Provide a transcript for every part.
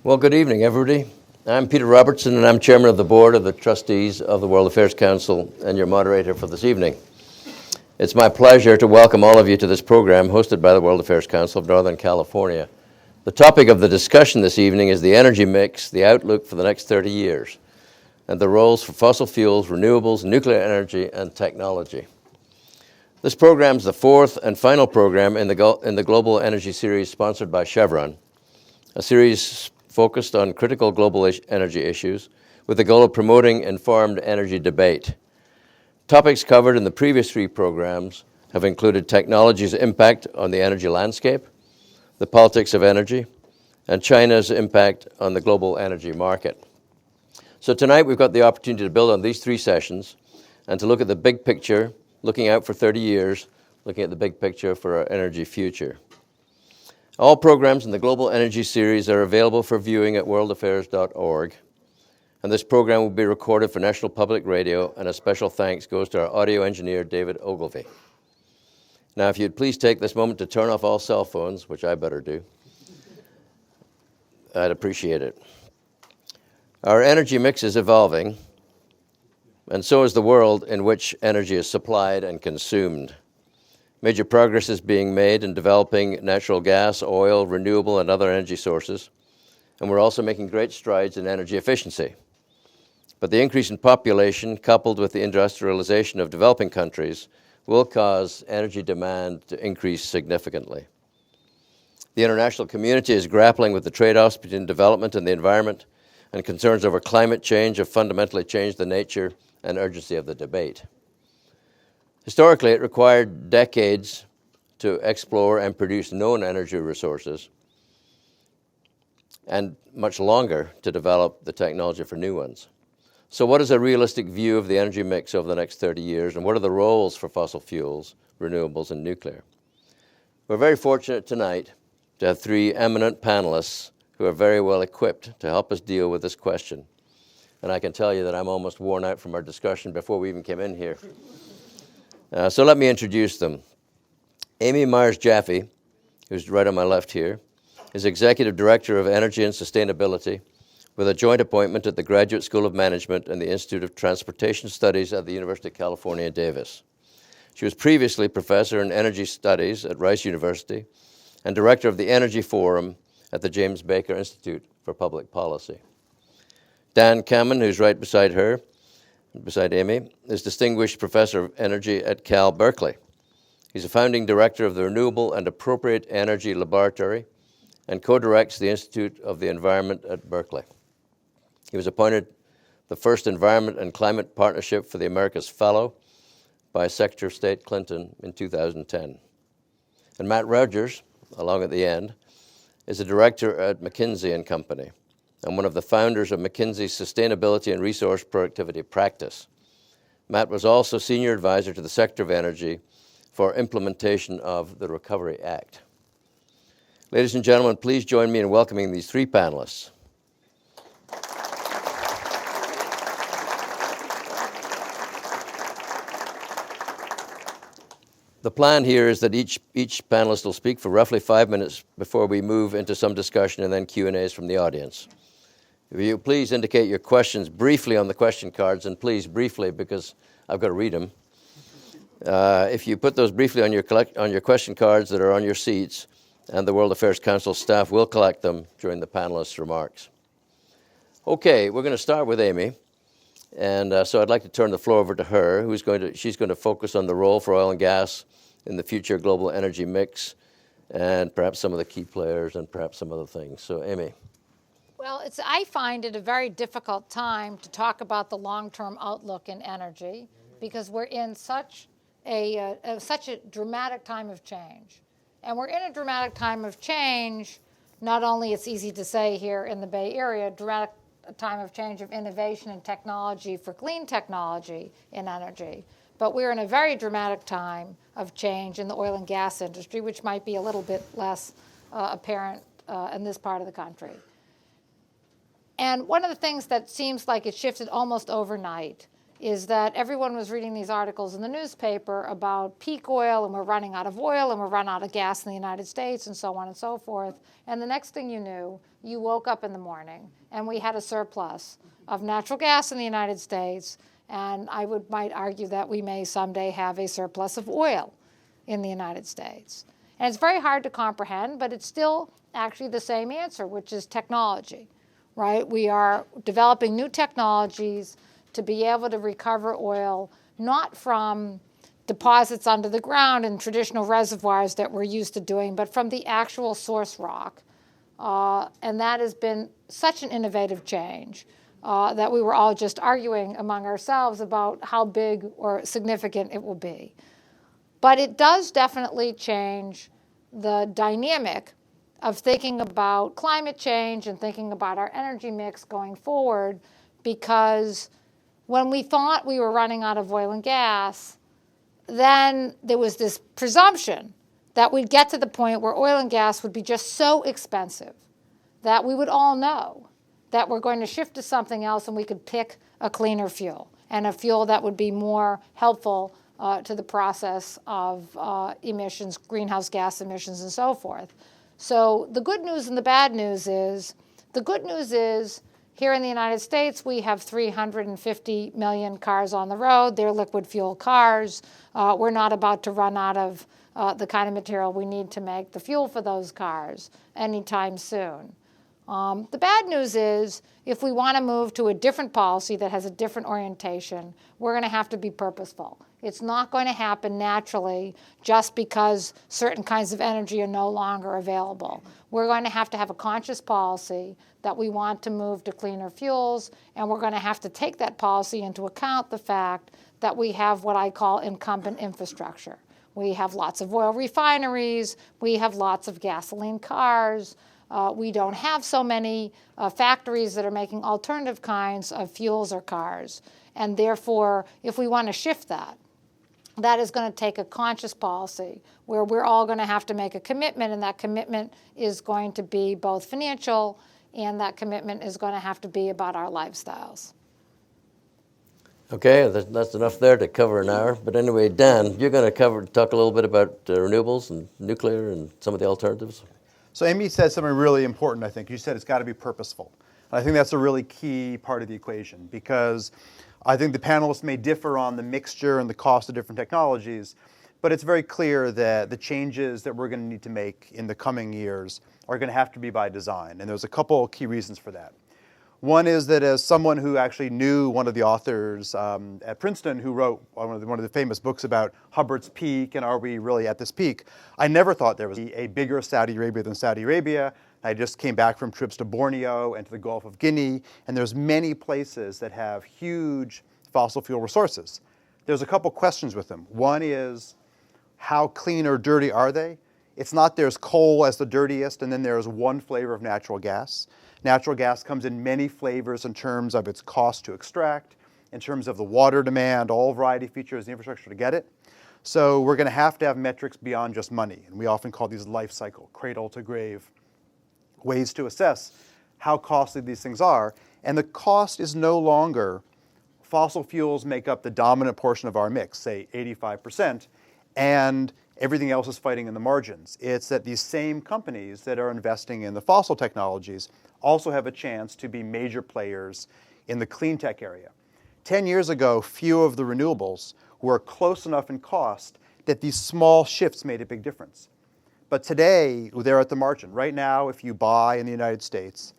Well, good evening, everybody. I'm Peter Robertson, and I'm Chairman of the Board of the Trustees of the World Affairs Council and your moderator for this evening. It's my pleasure to welcome all of you to this program hosted by the World Affairs Council of Northern California. The topic of the discussion this evening is the energy mix, the outlook for the next 30 years, and the roles for fossil fuels, renewables, nuclear energy, and technology. This program is the fourth and final program in the Global Energy Series sponsored by Chevron, a series focused on critical global energy issues with the goal of promoting informed energy debate. Topics covered in the previous three programs have included technology's impact on the energy landscape, the politics of energy, and China's impact on the global energy market. So tonight we've got the opportunity to build on these three sessions and to look at the big picture, looking out for 30 years, looking at the big picture for our energy future. All programs in the Global Energy Series are available for viewing at worldaffairs.org. And this program will be recorded for National Public Radio, and a special thanks goes to our audio engineer, David Ogilvie. Now, if you'd please take this moment to turn off all cell phones, which I better do, I'd appreciate it. Our energy mix is evolving, and so is the world in which energy is supplied and consumed. Major progress is being made in developing natural gas, oil, renewable, and other energy sources, and we're also making great strides in energy efficiency. But the increase in population, coupled with the industrialization of developing countries, will cause energy demand to increase significantly. The international community is grappling with the trade-offs between development and the environment, and concerns over climate change have fundamentally changed the nature and urgency of the debate. Historically, it required decades to explore and produce known energy resources, and much longer to develop the technology for new ones. So what is a realistic view of the energy mix over the next 30 years, and what are the roles for fossil fuels, renewables, and nuclear? We're very fortunate tonight to have three eminent panelists who are very well equipped to help us deal with this question. And I can tell you that I'm almost worn out from our discussion before we even came in here. So let me introduce them. Amy Myers-Jaffe, who's right on my left here, is Executive Director of Energy and Sustainability with a joint appointment at the Graduate School of Management and the Institute of Transportation Studies at the University of California, Davis. She was previously Professor in Energy Studies at Rice University and Director of the Energy Forum at the James Baker Institute for Public Policy. Dan Kammen, who's right beside her, beside Amy, is Distinguished Professor of Energy at Cal Berkeley. He's a founding director of the Renewable and Appropriate Energy Laboratory and co-directs the Institute of the Environment at Berkeley. He was appointed the first Environment and Climate Partnership for the Americas Fellow by Secretary of State Clinton in 2010. And Matt Rogers, along at the end, is a director at McKinsey and Company, and one of the founders of McKinsey's Sustainability and Resource Productivity Practice. Matt was also Senior Advisor to the Secretary of Energy for implementation of the Recovery Act. Ladies and gentlemen, please join me in welcoming these three panelists. The plan here is that each panelist will speak for roughly 5 minutes before we move into some discussion and then Q&As from the audience. If you please indicate your questions briefly on the question cards, and please briefly because I've got to read them. If you put those briefly on your question cards that are on your seats, and the World Affairs Council staff will collect them during the panelists' remarks. Okay, we're going to start with Amy, and so I'd like to turn the floor over to her, she's going to focus on the role for oil and gas in the future global energy mix, and perhaps some of the key players and perhaps some other things. So, Amy. Well, I find it a very difficult time to talk about the long-term outlook in energy because we're in such a dramatic time of change. And we're in a dramatic time of change, not only it's easy to say here in the Bay Area, dramatic time of change of innovation and technology for clean technology in energy, but we're in a very dramatic time of change in the oil and gas industry, which might be a little bit less apparent in this part of the country. And one of the things that seems like it shifted almost overnight is that everyone was reading these articles in the newspaper about peak oil, and we're running out of oil, and we're running out of gas in the United States, and so on and so forth. And the next thing you knew, you woke up in the morning, and we had a surplus of natural gas in the United States, and might argue that we may someday have a surplus of oil in the United States. And it's very hard to comprehend, but it's still actually the same answer, which is technology, right? We are developing new technologies to be able to recover oil, not from deposits under the ground in traditional reservoirs that we're used to doing, but from the actual source rock. And that has been such an innovative change that we were all just arguing among ourselves about how big or significant it will be. But it does definitely change the dynamic of thinking about climate change and thinking about our energy mix going forward, because when we thought we were running out of oil and gas, then there was this presumption that we'd get to the point where oil and gas would be just so expensive that we would all know that we're going to shift to something else and we could pick a cleaner fuel, and a fuel that would be more helpful to the process of emissions, greenhouse gas emissions, and so forth. So the good news and the bad news is, the good news is here in the United States, we have 350 million cars on the road. They're liquid fuel cars. We're not about to run out of the kind of material we need to make the fuel for those cars anytime soon. The bad news is, if we want to move to a different policy that has a different orientation, we're going to have to be purposeful. It's not going to happen naturally just because certain kinds of energy are no longer available. We're going to have a conscious policy that we want to move to cleaner fuels, and we're going to have to take that policy into account the fact that we have what I call incumbent infrastructure. We have lots of oil refineries. We have lots of gasoline cars. We don't have so many factories that are making alternative kinds of fuels or cars. And therefore, if we want to shift that, that is going to take a conscious policy where we're all going to have to make a commitment, and that commitment is going to be both financial, and that commitment is going to have to be about our lifestyles. Okay, that's enough there to cover an hour. But anyway, Dan, you're going to talk a little bit about renewables and nuclear and some of the alternatives. So Amy said something really important, I think. You said it's got to be purposeful. And I think that's a really key part of the equation, because I think the panelists may differ on the mixture and the cost of different technologies, but it's very clear that the changes that we're going to need to make in the coming years are going to have to be by design. And there's a couple of key reasons for that. One is that, as someone who actually knew one of the authors at Princeton who wrote one of the famous books about Hubbard's peak and are we really at this peak, I never thought there was a bigger Saudi Arabia than Saudi Arabia. I just came back from trips to Borneo and to the Gulf of Guinea, and there's many places that have huge fossil fuel resources. There's a couple questions with them. One is, how clean or dirty are they? It's not there's coal as the dirtiest and then there's one flavor of natural gas. Natural gas comes in many flavors in terms of its cost to extract, in terms of the water demand, all variety features, the infrastructure to get it. So we're going to have metrics beyond just money, and we often call these life cycle, cradle to grave, ways to assess how costly these things are. And the cost is no longer fossil fuels make up the dominant portion of our mix, say 85%, and everything else is fighting in the margins. It's that these same companies that are investing in the fossil technologies also have a chance to be major players in the clean tech area. 10 years ago, few of the renewables were close enough in cost that these small shifts made a big difference. But today, they're at the margin. Right now, if you buy in the United States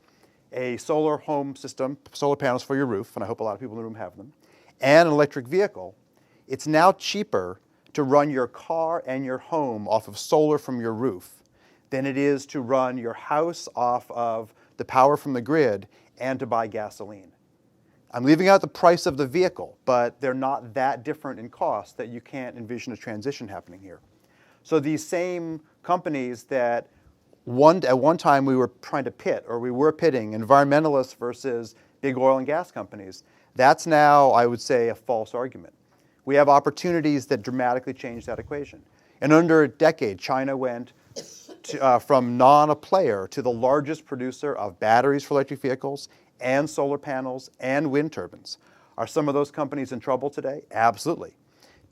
a solar home system, solar panels for your roof, and I hope a lot of people in the room have them, and an electric vehicle, it's now cheaper to run your car and your home off of solar from your roof than it is to run your house off of the power from the grid and to buy gasoline. I'm leaving out the price of the vehicle, but they're not that different in cost that you can't envision a transition happening here. So these same companies that at one time we were trying to pit, or we were pitting environmentalists versus big oil and gas companies, that's now, I would say, a false argument. We have opportunities that dramatically change that equation. In under a decade, China went from a player to the largest producer of batteries for electric vehicles and solar panels and wind turbines. Are some of those companies in trouble today? Absolutely.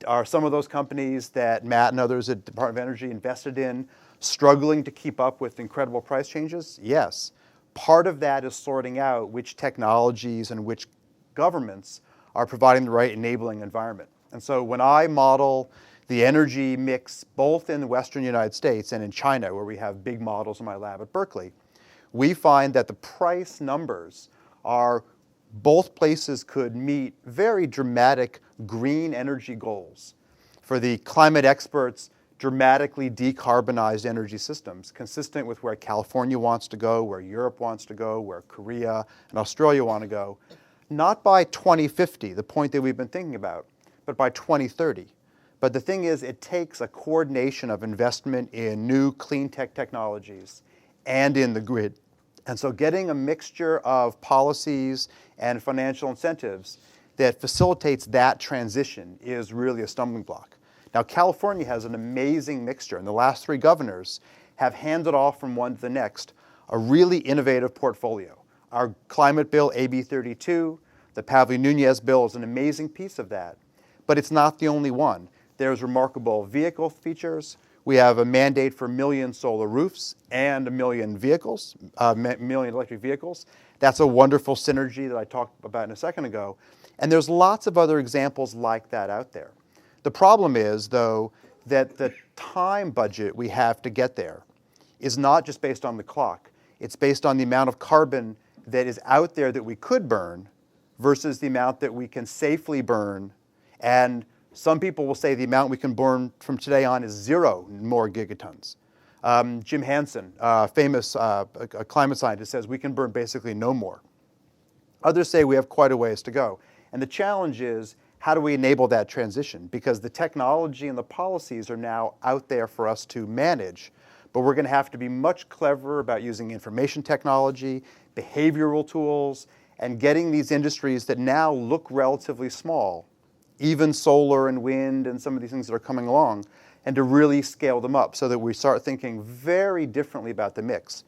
Are some of those companies that Matt and others at Department of Energy invested in struggling to keep up with incredible price changes? Yes. Part of that is sorting out which technologies and which governments are providing the right enabling environment. And so when I model the energy mix both in the Western United States and in China, where we have big models in my lab at Berkeley, we find that the price numbers are both places could meet very dramatic green energy goals. For the climate experts, dramatically decarbonized energy systems, consistent with where California wants to go, where Europe wants to go, where Korea and Australia want to go, not by 2050, the point that we've been thinking about, but by 2030. But the thing is, it takes a coordination of investment in new clean tech technologies and in the grid. And so getting a mixture of policies and financial incentives that facilitates that transition is really a stumbling block. Now, California has an amazing mixture, and the last 3 governors have handed off from one to the next a really innovative portfolio. Our climate bill, AB 32, the Pavley-Nunez bill is an amazing piece of that, but it's not the only one. There's remarkable vehicle features. We have a mandate for 1 million solar roofs and 1 million vehicles, 1 million electric vehicles. That's a wonderful synergy that I talked about a second ago. And there's lots of other examples like that out there. The problem is, though, that the time budget we have to get there is not just based on the clock. It's based on the amount of carbon that is out there that we could burn versus the amount that we can safely burn. And some people will say the amount we can burn from today on is 0 more gigatons. Jim Hansen, famous a climate scientist, says we can burn basically no more. Others say we have quite a ways to go. And the challenge is, how do we enable that transition? Because the technology and the policies are now out there for us to manage, but we're going to have to be much cleverer about using information technology, behavioral tools, and getting these industries that now look relatively small, even solar and wind and some of these things that are coming along, and to really scale them up so that we start thinking very differently about the mix.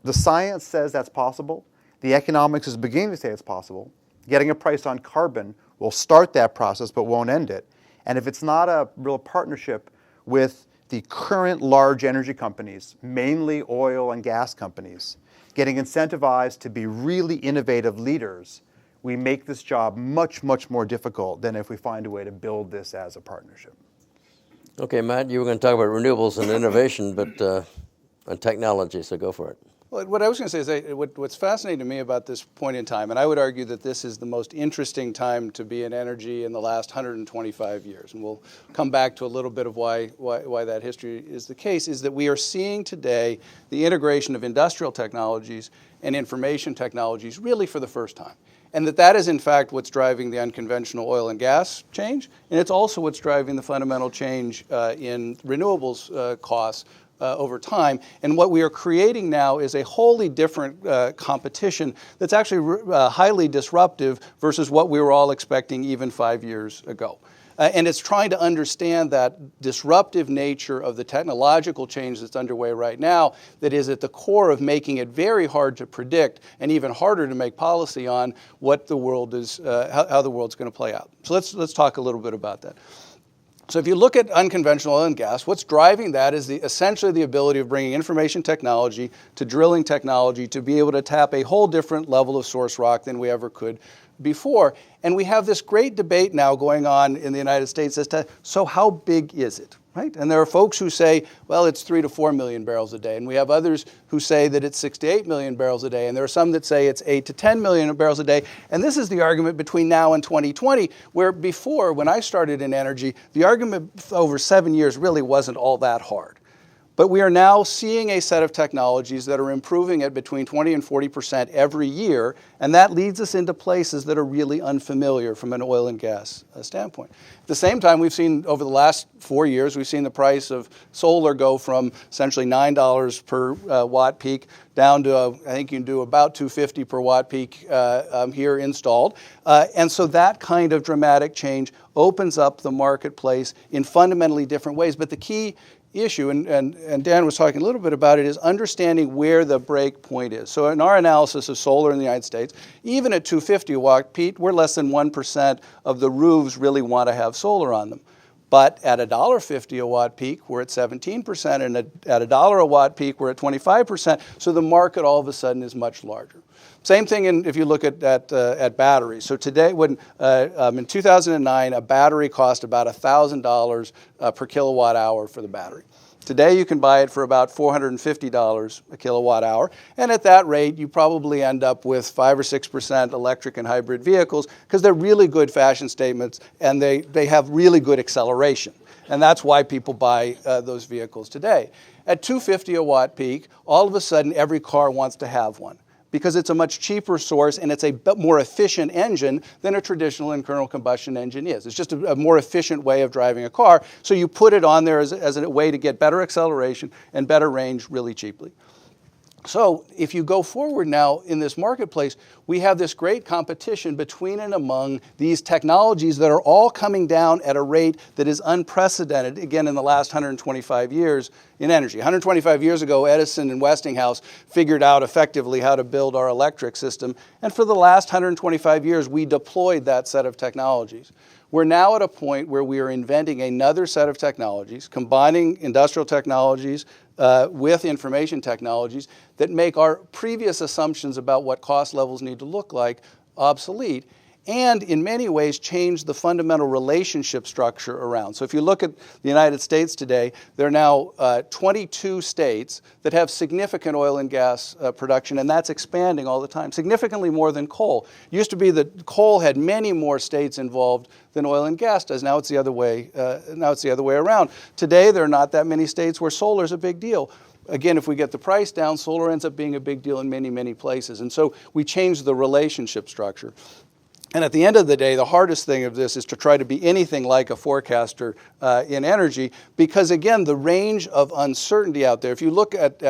The science says that's possible. The economics is beginning to say it's possible. Getting a price on carbon will start that process but won't end it. And if it's not a real partnership with the current large energy companies, mainly oil and gas companies, getting incentivized to be really innovative leaders, we make this job much, much more difficult than if we find a way to build this as a partnership. Okay, Matt, you were going to talk about renewables and innovation, but on technology, so go for it. Well, what I was going to say is what's fascinating to me about this point in time, and I would argue that this is the most interesting time to be in energy in the last 125 years, and we'll come back to a little bit of why that history is the case, is that we are seeing today the integration of industrial technologies and information technologies really for the first time. And that is, in fact, what's driving the unconventional oil and gas change, and it's also what's driving the fundamental change in renewables costs over time. And what we are creating now is a wholly different competition that's actually highly disruptive versus what we were all expecting even 5 years ago. And it's trying to understand that disruptive nature of the technological change that's underway right now that is at the core of making it very hard to predict and even harder to make policy on what the world is, how the world's going to play out. So let's talk a little bit about that. So if you look at unconventional oil and gas, what's driving that is essentially the ability of bringing information technology to drilling technology to be able to tap a whole different level of source rock than we ever could before. And we have this great debate now going on in the United States as to, so how big is it, right? And there are folks who say, well, it's 3 to 4 million barrels a day. And we have others who say that it's 6 to 8 million barrels a day. And there are some that say it's 8 to 10 million barrels a day. And this is the argument between now and 2020, where before, when I started in energy, the argument over 7 years really wasn't all that hard. But we are now seeing a set of technologies that are improving at between 20 and 40% every year, and that leads us into places that are really unfamiliar from an oil and gas standpoint. At the same time, we've seen over the last 4 years, we've seen the price of solar go from essentially $9 per watt peak down to, I think you can do about $250 per watt peak here installed. And so that kind of dramatic change opens up the marketplace in fundamentally different ways. But the key issue, and Dan was talking a little bit about it, is understanding where the break point is. So in our analysis of solar in the United States, even at 250 watt peak, we're less than 1% of the roofs really want to have solar on them. But at $1.50 a watt peak, we're at 17%, and at $1 a watt peak, we're at 25%. So the market all of a sudden is much larger. Same thing if you look at batteries. So today, in 2009, a battery cost about $1,000 per kilowatt hour for the battery. Today, you can buy it for about $450 a kilowatt hour, and at that rate, you probably end up with 5 or 6% electric and hybrid vehicles because they're really good fashion statements and they have really good acceleration, and that's why people buy those vehicles today. At 250 a watt peak, all of a sudden, every car wants to have one, because it's a much cheaper source and it's a more efficient engine than a traditional internal combustion engine is. It's just a more efficient way of driving a car. So you put it on there as a way to get better acceleration and better range really cheaply. So if you go forward now in this marketplace, we have this great competition between and among these technologies that are all coming down at a rate that is unprecedented, again, in the last 125 years in energy. 125 years ago, Edison and Westinghouse figured out effectively how to build our electric system, and for the last 125 years, we deployed that set of technologies. We're now at a point where we are inventing another set of technologies, combining industrial technologies with information technologies that make our previous assumptions about what cost levels need to look like obsolete, and in many ways change the fundamental relationship structure around. So if you look at the United States today, there are now 22 states that have significant oil and gas production, and that's expanding all the time, significantly more than coal. It used to be that coal had many more states involved than oil and gas does. Now it's the other way. Now it's the other way around. Today, there are not that many states where solar is a big deal. Again, if we get the price down, solar ends up being a big deal in many, many places. And so we change the relationship structure. And at the end of the day, the hardest thing of this is to try to be anything like a forecaster in energy, because again, the range of uncertainty out there, if you look at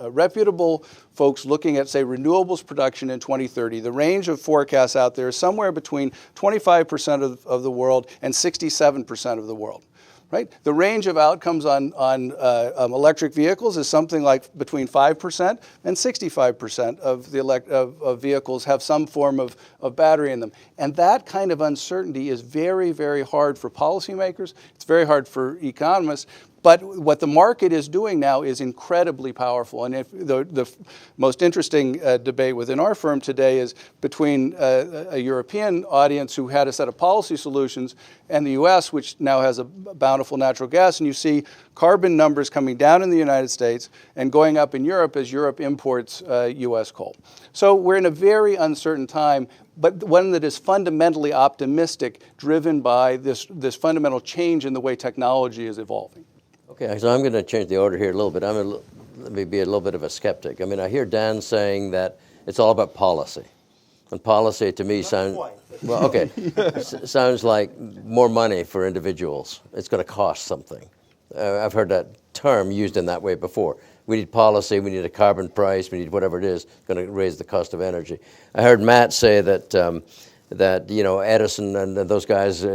reputable folks looking at, say, renewables production in 2030, the range of forecasts out there is somewhere between 25% of the world and 67% of the world. Right? The range of outcomes on electric vehicles is something like between 5% and 65% of vehicles have some form of battery in them. And that kind of uncertainty is very, very hard for policymakers. It's very hard for economists. But what the market is doing now is incredibly powerful. And if the most interesting debate within our firm today is between a European audience who had a set of policy solutions and the US, which now has a bountiful natural gas. And you see carbon numbers coming down in the United States and going up in Europe as Europe imports US coal. So we're in a very uncertain time, but one that is fundamentally optimistic, driven by this fundamental change in the way technology is evolving. Okay, so I'm going to change the order here a little bit. Let me be a little bit of a skeptic. I mean, I hear Dan saying that it's all about policy. And policy to me sounds, well, okay, sounds like more money for individuals. It's going to cost something. I've heard that term used in that way before. We need policy, we need a carbon price, we need whatever it is, going to raise the cost of energy. I heard Matt say that, Edison and those guys,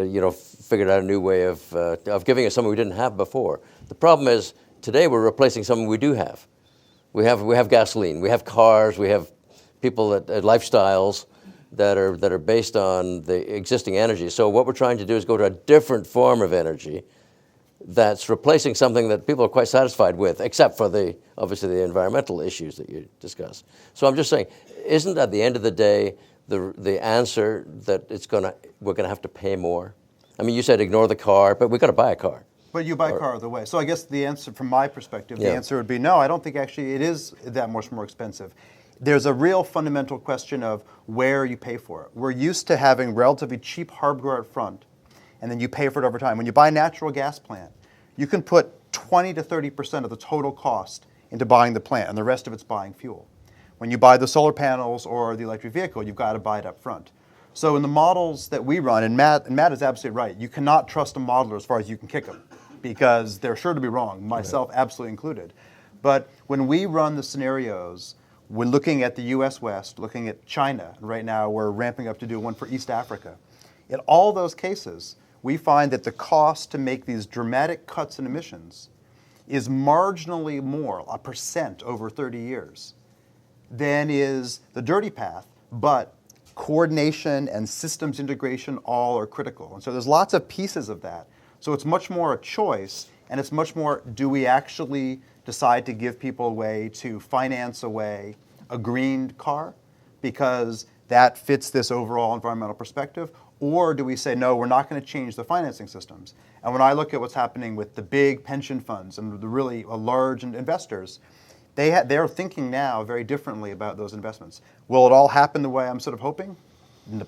figured out a new way of giving us something we didn't have before. The problem is today we're replacing something we do have. We have gasoline, we have cars, we have people that lifestyles that are based on the existing energy. So what we're trying to do is go to a different form of energy that's replacing something that people are quite satisfied with, except for obviously the environmental issues that you discussed. So I'm just saying, isn't at the end of the day the answer that we're gonna have to pay more? I mean, you said ignore the car, but we've got to buy a car. But you buy a car either way. So I guess the answer, from my perspective, the answer would be no, I don't think actually it is that much more expensive. There's a real fundamental question of where you pay for it. We're used to having relatively cheap hardware up front, and then you pay for it over time. When you buy a natural gas plant, you can put 20 to 30% of the total cost into buying the plant, and the rest of it's buying fuel. When you buy the solar panels or the electric vehicle, you've got to buy it up front. So in the models that we run, and Matt is absolutely right, you cannot trust a modeler as far as you can kick them, because they're sure to be wrong, myself absolutely included. But when we run the scenarios, we're looking at the US West, looking at China. Right now we're ramping up to do one for East Africa. In all those cases, we find that the cost to make these dramatic cuts in emissions is marginally more, 1% over 30 years, than is the dirty path, but coordination and systems integration all are critical. And so there's lots of pieces of that. So it's much more a choice, and it's much more, do we actually decide to give people a way to finance away a green car because that fits this overall environmental perspective? Or do we say, no, we're not going to change the financing systems? And when I look at what's happening with the big pension funds and the really large investors, they're thinking now very differently about those investments. Will it all happen the way I'm sort of hoping?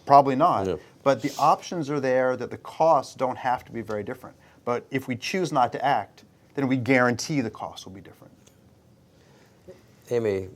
Probably not. No. But the options are there that the costs don't have to be very different. But if we choose not to act, then we guarantee the costs will be different. Amy,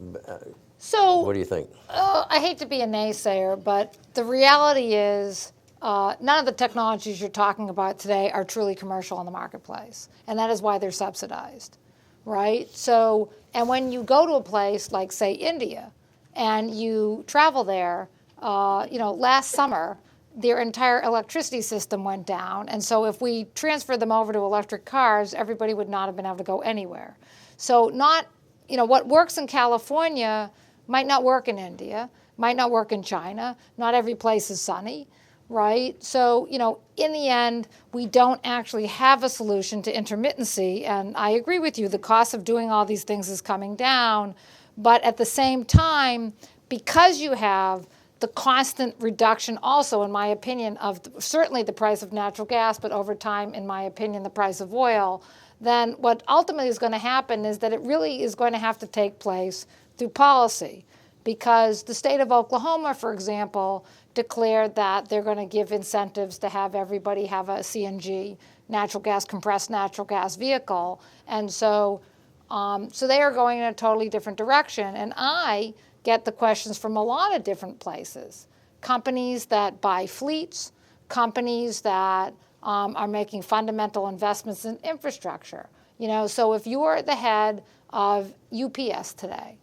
So what do you think? I hate to be a naysayer, but the reality is none of the technologies you're talking about today are truly commercial in the marketplace, and that is why they're subsidized, right? So, and when you go to a place like, say, India, and you travel there, last summer, their entire electricity system went down, and so if we transferred them over to electric cars, everybody would not have been able to go anywhere. So what works in California might not work in India, might not work in China. Not every place is sunny, right? So, in the end, we don't actually have a solution to intermittency. And I agree with you, the cost of doing all these things is coming down. But at the same time, because you have the constant reduction also, in my opinion, of certainly the price of natural gas, but over time, in my opinion, the price of oil, then what ultimately is going to happen is that it really is going to have to take place through policy. Because the state of Oklahoma, for example, declared that they're going to give incentives to have everybody have a CNG, compressed natural gas vehicle. And so they are going in a totally different direction. And I get the questions from a lot of different places. Companies that buy fleets, companies that are making fundamental investments in infrastructure. So if you're the head of UPS today,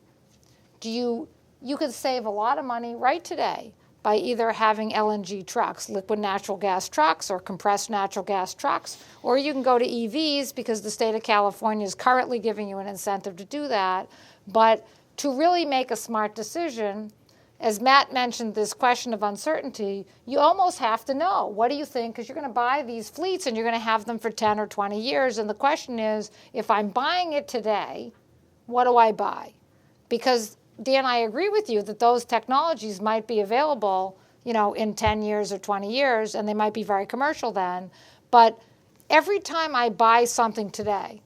you could save a lot of money right today by either having LNG trucks, liquid natural gas trucks, or compressed natural gas trucks, or you can go to EVs because the state of California is currently giving you an incentive to do that. But to really make a smart decision, as Matt mentioned, this question of uncertainty, you almost have to know, what do you think? Because you're going to buy these fleets and you're going to have them for 10 or 20 years. And the question is, if I'm buying it today, what do I buy? Because Dan, I agree with you that those technologies might be available, in 10 years or 20 years, and they might be very commercial then. But every time I buy something today,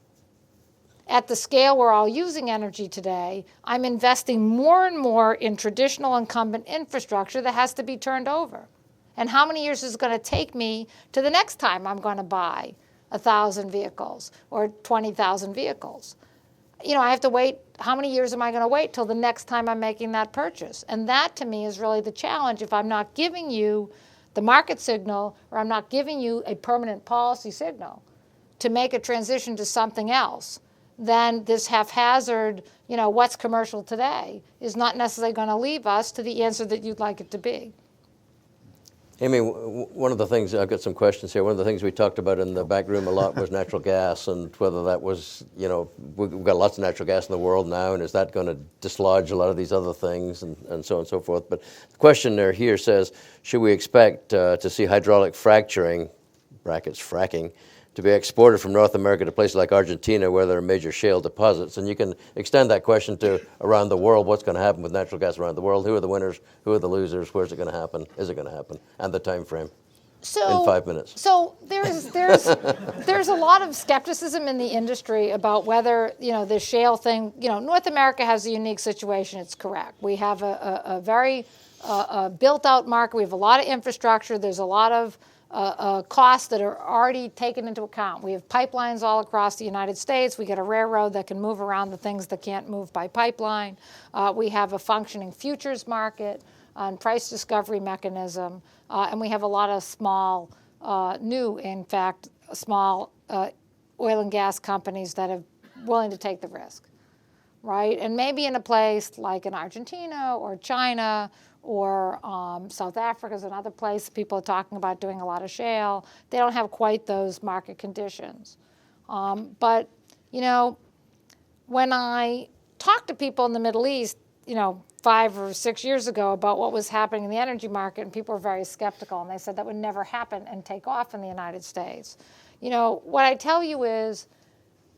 at the scale we're all using energy today, I'm investing more and more in traditional incumbent infrastructure that has to be turned over. And how many years is it going to take me to the next time I'm going to buy 1,000 vehicles or 20,000 vehicles? I have to wait. How many years am I going to wait till the next time I'm making that purchase? And that, to me, is really the challenge. If I'm not giving you the market signal, or I'm not giving you a permanent policy signal to make a transition to something else, then this haphazard, what's commercial today is not necessarily going to leave us to the answer that you'd like it to be. Amy, one of the things, I've got some questions here. One of the things we talked about in the back room a lot was natural gas, and whether that was, we've got lots of natural gas in the world now, and is that going to dislodge a lot of these other things, and so on and so forth. But the question here says, should we expect to see hydraulic fracturing, brackets fracking, to be exported from North America to places like Argentina where there are major shale deposits? And you can extend that question to around the world. What's going to happen with natural gas around the world? Who are the winners? Who are the losers? Where's it going to happen? Is it going to happen? And the time frame in 5 minutes. So there's a lot of skepticism in the industry about whether, the shale thing, North America has a unique situation. It's correct. We have a very built out market. We have a lot of infrastructure. There's a lot of costs that are already taken into account. We have pipelines all across the United States. We get a railroad that can move around the things that can't move by pipeline. We have a functioning futures market and price discovery mechanism. And we have a lot of small, small oil and gas companies that are willing to take the risk, right? And maybe in a place like in Argentina or China or South Africa is another place people are talking about doing a lot of shale. They don't have quite those market conditions. But You know, when I talked to people in the Middle East, 5 or 6 years ago about what was happening in the energy market, and people were very skeptical, and they said that would never happen and take off in the United States. What I tell you is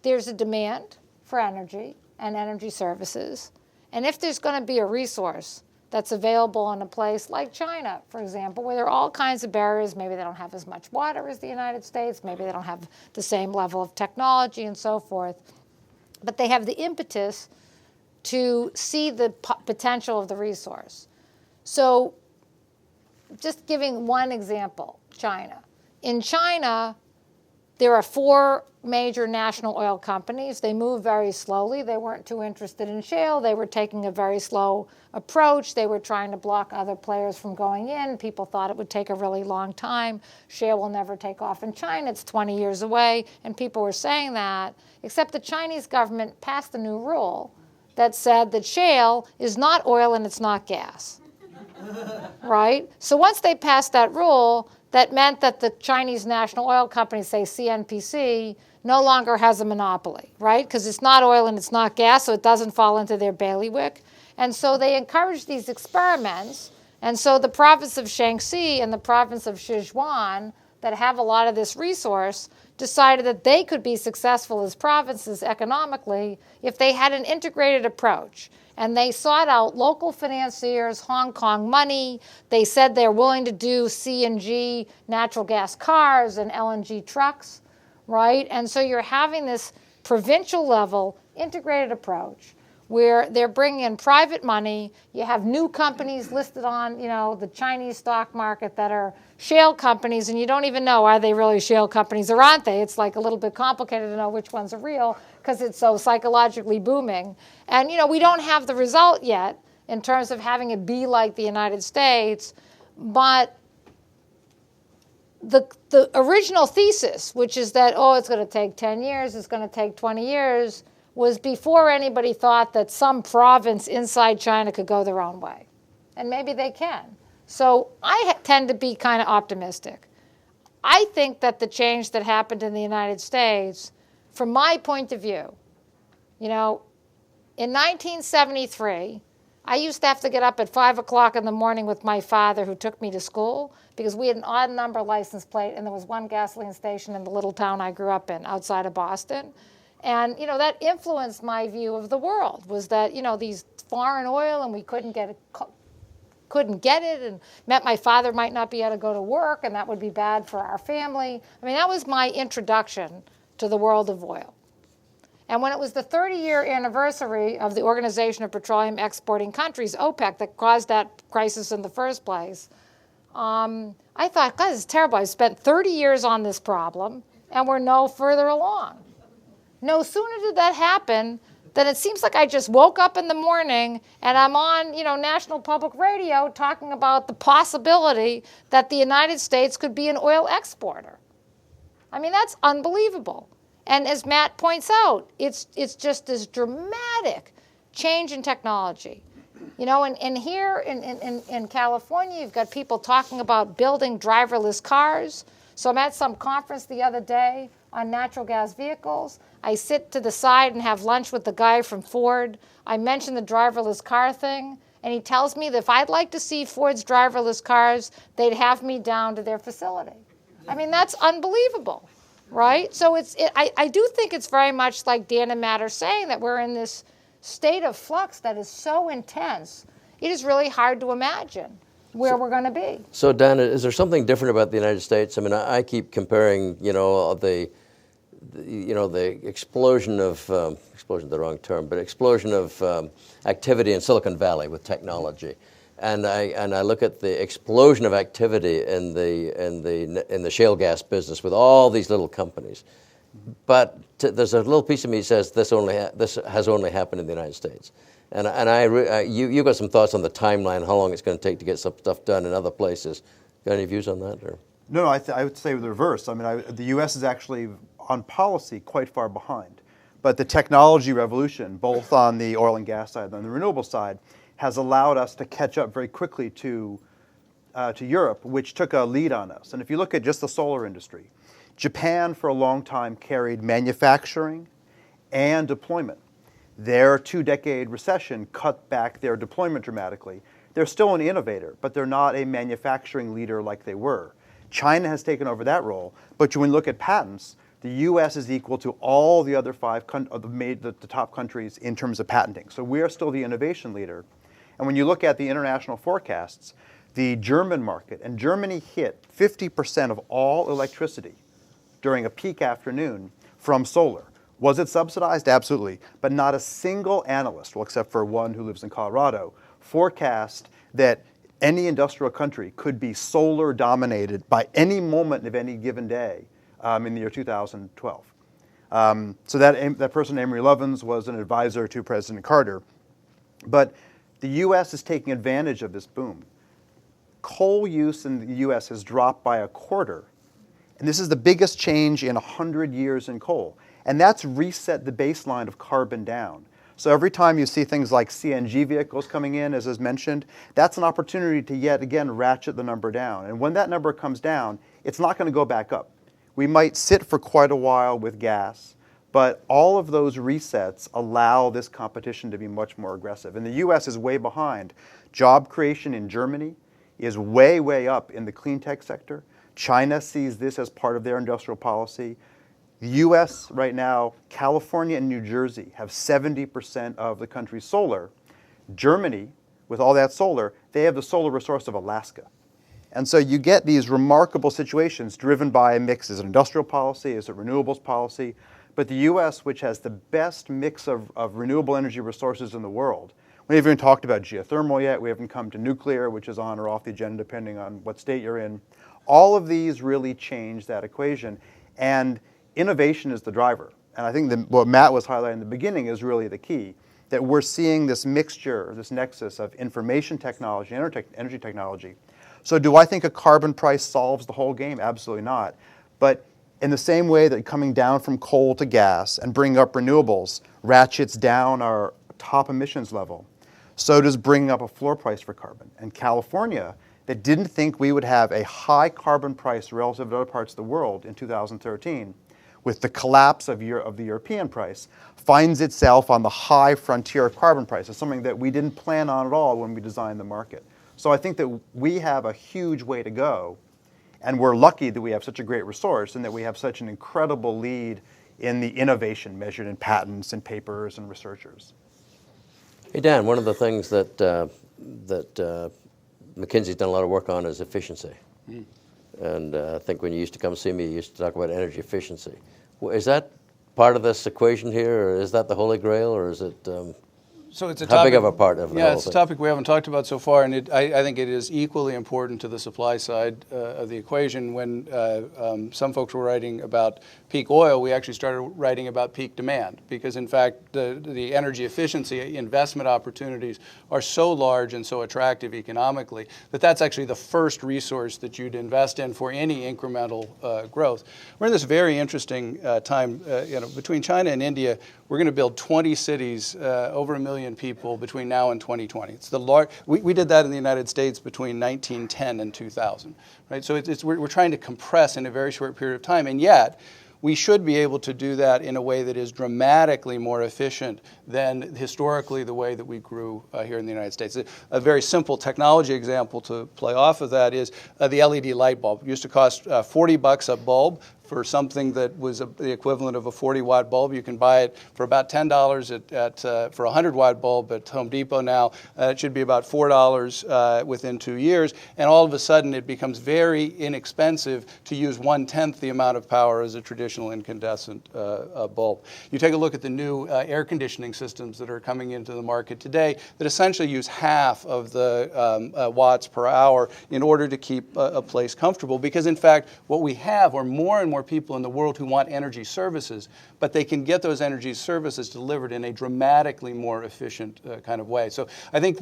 there's a demand for energy and energy services, and if there's going to be a resource that's available in a place like China, for example, where there are all kinds of barriers, maybe they don't have as much water as the United States, maybe they don't have the same level of technology and so forth, but they have the impetus to see the potential of the resource. So just giving one example, China. In China, there are 4 major national oil companies. They move very slowly. They weren't too interested in shale. They were taking a very slow approach. They were trying to block other players from going in. People thought it would take a really long time. Shale will never take off in China. It's 20 years away. And people were saying that, except the Chinese government passed a new rule that said that shale is not oil and it's not gas, right? So once they passed that rule, that meant that the Chinese national oil company, say CNPC, no longer has a monopoly, right? Because it's not oil and it's not gas, so it doesn't fall into their bailiwick. And so they encouraged these experiments. And so the province of Shaanxi and the province of Sichuan, that have a lot of this resource, decided that they could be successful as provinces economically if they had an integrated approach. And they sought out local financiers, Hong Kong money. They said they're willing to do CNG natural gas cars and LNG trucks, right? And so you're having this provincial level integrated approach where they're bringing in private money. You have new companies listed on, the Chinese stock market that are shale companies, and you don't even know, are they really shale companies or aren't they? It's like a little bit complicated to know which ones are real because it's so psychologically booming. And, we don't have the result yet in terms of having it be like the United States, but the original thesis, which is that, it's going to take 10 years, it's going to take 20 years, was before anybody thought that some province inside China could go their own way. And maybe they can. So I tend to be kind of optimistic. I think that the change that happened in the United States, from my point of view, in 1973, I used to have to get up at 5 o'clock in the morning with my father, who took me to school, because we had an odd number license plate, and there was one gasoline station in the little town I grew up in outside of Boston. And, that influenced my view of the world, was that, these foreign oil, and we couldn't get it, and meant my father might not be able to go to work, and that would be bad for our family. I mean, that was my introduction to the world of oil. And when it was the 30-year anniversary of the Organization of Petroleum Exporting Countries, OPEC, that caused that crisis in the first place, I thought, God, this is terrible. I spent 30 years on this problem, and we're no further along. No sooner did that happen than it seems like I just woke up in the morning and I'm on, National Public Radio talking about the possibility that the United States could be an oil exporter. I mean, that's unbelievable. And as Matt points out, it's just this dramatic change in technology. And here in California, you've got people talking about building driverless cars. So I'm at some conference the other day on natural gas vehicles. I sit to the side and have lunch with the guy from Ford. I mention the driverless car thing, and he tells me that if I'd like to see Ford's driverless cars, they'd have me down to their facility. I mean, that's unbelievable, right? So I do think it's very much like Dan and Matt are saying, that we're in this state of flux that is so intense, it is really hard to imagine where we're going to be. So, Dan, is there something different about the United States? I mean, I keep comparing, the explosion of explosion is the wrong term, but explosion of activity in Silicon Valley with technology, and I look at the explosion of activity in the shale gas business with all these little companies. But there's a little piece of me that says this has only happened in the United States. And you got some thoughts on the timeline, how long it's going to take to get some stuff done in other places. Got any views on that? Or? No, I would say the reverse. I mean, the U.S. is actually, on policy, quite far behind. But the technology revolution, both on the oil and gas side and on the renewable side, has allowed us to catch up very quickly to Europe, which took a lead on us. And if you look at just the solar industry, Japan for a long time carried manufacturing and deployment. Their 2-decade recession cut back their deployment dramatically. They're still an innovator, but they're not a manufacturing leader like they were. China has taken over that role, but when you look at patents, the US is equal to all the other the top countries in terms of patenting. So we are still the innovation leader. And when you look at the international forecasts, the German market, and Germany hit 50% of all electricity during a peak afternoon from solar. Was it subsidized? Absolutely. But not a single analyst, well, except for one who lives in Colorado, forecast that any industrial country could be solar dominated by any moment of any given day in the year 2012. So that person, Amory Lovins, was an advisor to President Carter. But the US is taking advantage of this boom. Coal use in the US has dropped by 1/4. And this is the biggest change in 100 years in coal. And that's reset the baseline of carbon down. So every time you see things like CNG vehicles coming in, as is mentioned, that's an opportunity to yet again ratchet the number down. And when that number comes down, it's not going to go back up. We might sit for quite a while with gas, but all of those resets allow this competition to be much more aggressive. And the US is way behind. Job creation in Germany is way, way up in the clean tech sector. China sees this as part of their industrial policy. The US right now, California and New Jersey have 70% of the country's solar. Germany, with all that solar, they have the solar resource of Alaska. And so you get these remarkable situations driven by a mix. Is it industrial policy? Is it renewables policy? But the US, which has the best mix of renewable energy resources in the world, we haven't even talked about geothermal yet. We haven't come to nuclear, which is on or off the agenda depending on what state you're in. All of these really change that equation. And innovation is the driver. And I think what Matt was highlighting in the beginning is really the key, that we're seeing this mixture, this nexus of information technology and energy technology. So do I think a carbon price solves the whole game? Absolutely not. But in the same way that coming down from coal to gas and bringing up renewables ratchets down our top emissions level, so does bringing up a floor price for carbon. And California, that didn't think we would have a high carbon price relative to other parts of the world in 2013, with the collapse of the European price, finds itself on the high frontier of carbon prices, something that we didn't plan on at all when we designed the market. So I think that we have a huge way to go, and we're lucky that we have such a great resource and that we have such an incredible lead in the innovation measured in patents and papers and researchers. Hey, Dan, one of the things that McKinsey's done a lot of work on is efficiency. And I think when you used to come see me, you used to talk about energy efficiency. Is that part of this equation here, or is that the Holy Grail, or is it So it's a how topic, big of a part of the yeah, whole it's a thing? topic we haven't talked about so far, and I think it is equally important to the supply side of the equation. When some folks were writing about peak oil, we actually started writing about peak demand, because in fact the energy efficiency investment opportunities are so large and so attractive economically that that's actually the first resource that you'd invest in for any incremental growth. We're in this very interesting time, between China and India. We're going to build 20 cities, over 1 million people between now and 2020. It's we did that in the United States between 1910 and 2000, right? So we're trying to compress in a very short period of time, and yet we should be able to do that in a way that is dramatically more efficient than historically the way that we grew here in the United States. A very simple technology example to play off of that is the LED light bulb. It used to cost $40 a bulb. For something that was the equivalent of a 40-watt bulb. You can buy it for about $10 for a 100-watt bulb at Home Depot now. It should be about $4 within 2 years. And all of a sudden, it becomes very inexpensive to use 1/10 the amount of power as a traditional incandescent bulb. You take a look at the new air conditioning systems that are coming into the market today that essentially use half of the watts per hour in order to keep a place comfortable. Because in fact, what we have are more and more people in the world who want energy services, but they can get those energy services delivered in a dramatically more efficient kind of way. So I think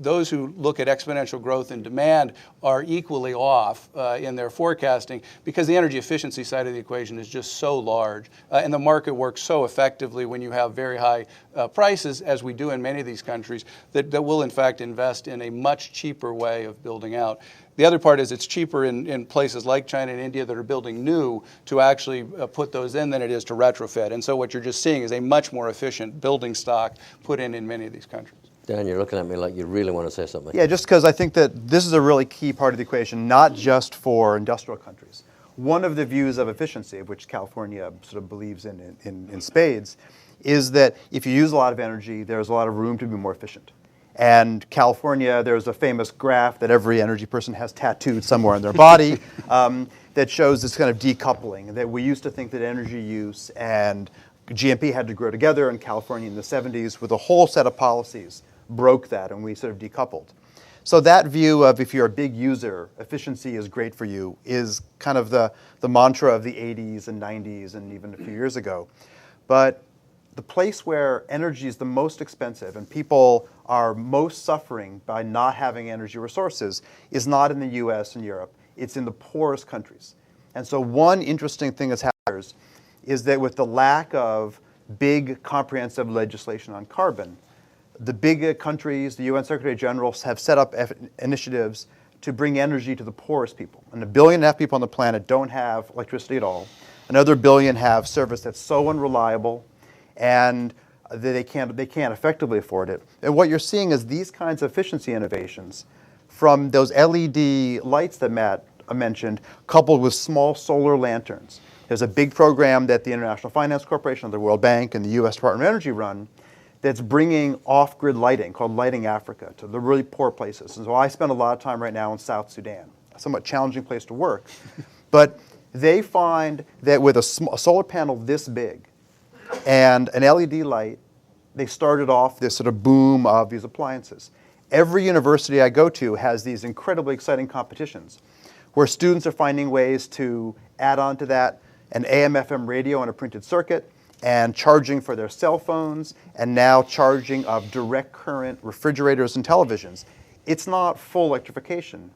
those who look at exponential growth in demand are equally off in their forecasting, because the energy efficiency side of the equation is just so large, and the market works so effectively when you have very high prices, as we do in many of these countries, that will in fact invest in a much cheaper way of building out. The other part is it's cheaper in places like China and India that are building new to actually put those in than it is to retrofit. And so what you're just seeing is a much more efficient building stock put in many of these countries. Dan, you're looking at me like you really want to say something. Yeah, just because I think that this is a really key part of the equation, not just for industrial countries. One of the views of efficiency, of which California sort of believes in spades, is that if you use a lot of energy, there's a lot of room to be more efficient. And California, there's a famous graph that every energy person has tattooed somewhere on their body that shows this kind of decoupling, that we used to think that energy use and GNP had to grow together, and California in the 70s with a whole set of policies broke that, and we sort of decoupled. So that view of if you're a big user, efficiency is great for you is kind of the mantra of the 80s and 90s and even a few years ago. But the place where energy is the most expensive and people are most suffering by not having energy resources is not in the US and Europe, it's in the poorest countries. And so one interesting thing that's happened is that with the lack of big comprehensive legislation on carbon, the big countries, the UN Secretary Generals have set up initiatives to bring energy to the poorest people. And 1.5 billion people on the planet don't have electricity at all. Another 1 billion have service that's so unreliable and they can't effectively afford it. And what you're seeing is these kinds of efficiency innovations from those LED lights that Matt mentioned, coupled with small solar lanterns. There's a big program that the International Finance Corporation, the World Bank, and the US Department of Energy run that's bringing off-grid lighting called Lighting Africa to the really poor places. And so I spend a lot of time right now in South Sudan, a somewhat challenging place to work. But they find that with a solar panel this big and an LED light, they started off this sort of boom of these appliances. Every university I go to has these incredibly exciting competitions where students are finding ways to add on to that an AM/FM radio on a printed circuit, and charging for their cell phones, and now charging of direct current refrigerators and televisions. It's not full electrification,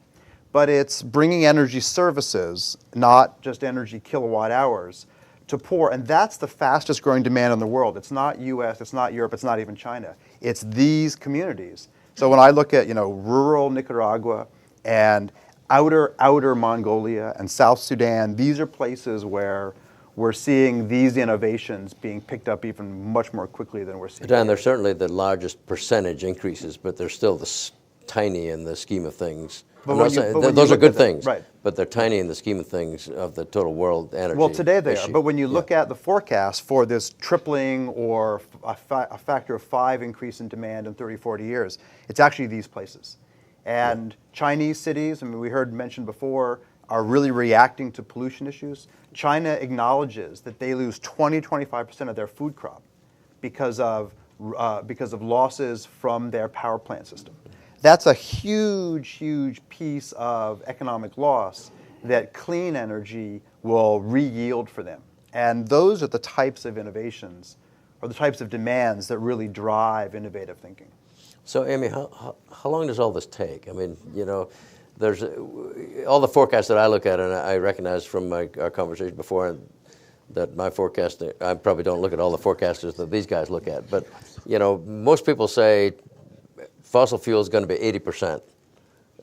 but it's bringing energy services, not just energy kilowatt hours, to poor. And that's the fastest growing demand in the world. It's not US, it's not Europe, it's not even China. It's these communities. So when I look at rural Nicaragua and outer Mongolia and South Sudan, these are places where we're seeing these innovations being picked up even much more quickly than we're seeing. Dan, they're certainly the largest percentage increases, but they're still tiny in the scheme of things. Those are good things, right. But they're tiny in the scheme of things of the total world energy. Well, today they issue. are, but when you look at the forecast for this tripling or a factor of 5 increase in demand in 30, 40 years, it's actually these places. And Chinese cities, I mean, we heard mentioned before, are really reacting to pollution issues. China acknowledges that they lose 20-25% of their food crop because of losses from their power plant system. That's a huge piece of economic loss that clean energy will re-yield for them. And those are the types of innovations or the types of demands that really drive innovative thinking. So, Amy, how long does all this take? I mean, there's all the forecasts that I look at, and I recognize from our conversation before that my forecast, I probably don't look at all the forecasters that these guys look at, but most people say fossil fuel is going to be 80%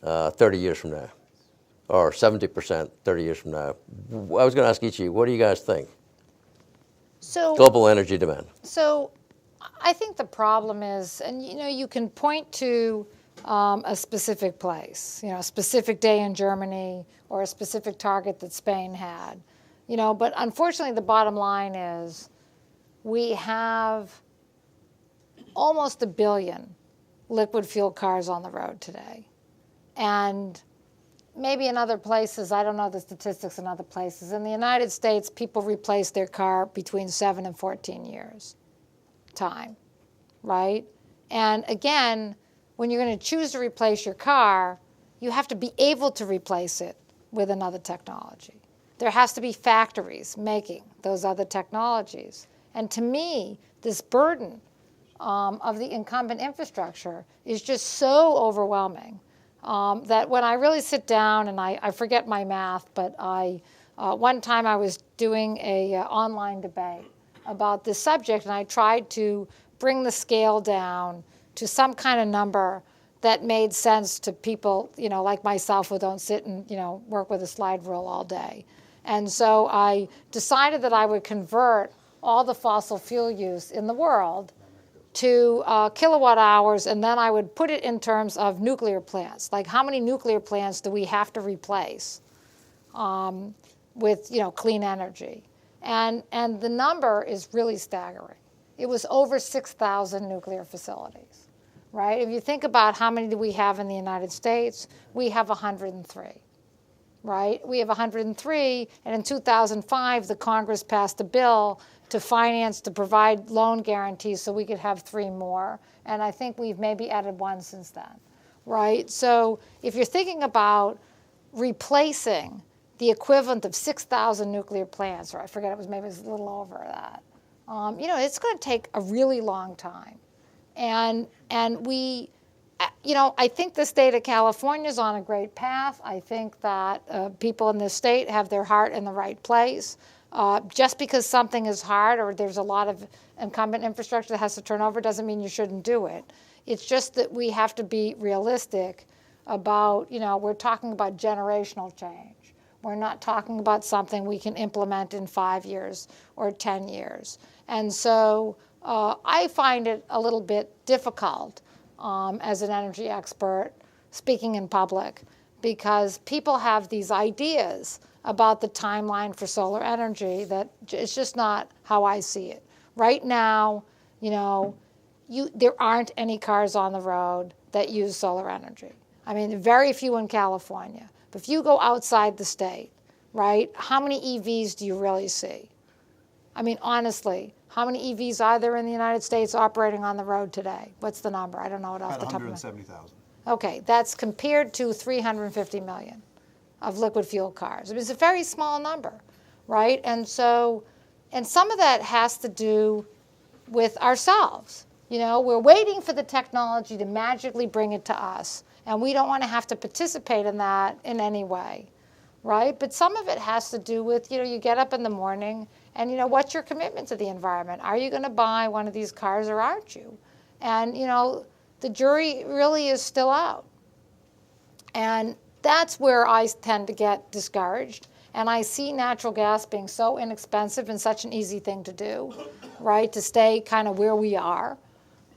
30 years from now, or 70% 30 years from now. I was going to ask each of you, what do you guys think? So Global energy demand. So I think the problem is, and you can point to a specific place, a specific day in Germany or a specific target that Spain had, but unfortunately the bottom line is we have almost 1 billion liquid fuel cars on the road today. And maybe in other places, I don't know the statistics in other places. In the United States, people replace their car between 7 and 14 years time, right? And again, when you're going to choose to replace your car, you have to be able to replace it with another technology. There has to be factories making those other technologies. And to me, this burden of the incumbent infrastructure is just so overwhelming that when I really sit down, and I forget my math, but one time I was doing a online debate about this subject, and I tried to bring the scale down to some kind of number that made sense to people, like myself who don't sit and, work with a slide rule all day. And so I decided that I would convert all the fossil fuel use in the world to kilowatt hours, and then I would put it in terms of nuclear plants. Like, how many nuclear plants do we have to replace with, clean energy? And the number is really staggering. It was over 6,000 nuclear facilities, right? If you think about how many do we have in the United States, we have 103, right? We have 103, and in 2005, the Congress passed a bill to provide loan guarantees so we could have 3 more. And I think we've maybe added 1 since then, right? So if you're thinking about replacing the equivalent of 6,000 nuclear plants, or I forget, it was a little over that, it's going to take a really long time. And we, I think the state of California is on a great path. I think that people in this state have their heart in the right place. Just because something is hard or there's a lot of incumbent infrastructure that has to turn over doesn't mean you shouldn't do it. It's just that we have to be realistic about, we're talking about generational change. We're not talking about something we can implement in 5 years or 10 years. And so I find it a little bit difficult as an energy expert speaking in public, because people have these ideas about the timeline for solar energy that it's just not how I see it. Right now, there aren't any cars on the road that use solar energy. I mean, very few in California. But if you go outside the state, right, how many EVs do you really see? I mean, honestly, how many EVs are there in the United States operating on the road today? What's the number? I don't know it off the top of my head. 170,000. Okay, that's compared to 350 million of liquid fuel cars. I mean, it's a very small number, right? And so, and some of that has to do with ourselves. We're waiting for the technology to magically bring it to us, and we don't want to have to participate in that in any way, right? But some of it has to do with, you get up in the morning and, what's your commitment to the environment? Are you going to buy one of these cars or aren't you? And, the jury really is still out. And that's where I tend to get discouraged. And I see natural gas being so inexpensive and such an easy thing to do, right, to stay kind of where we are.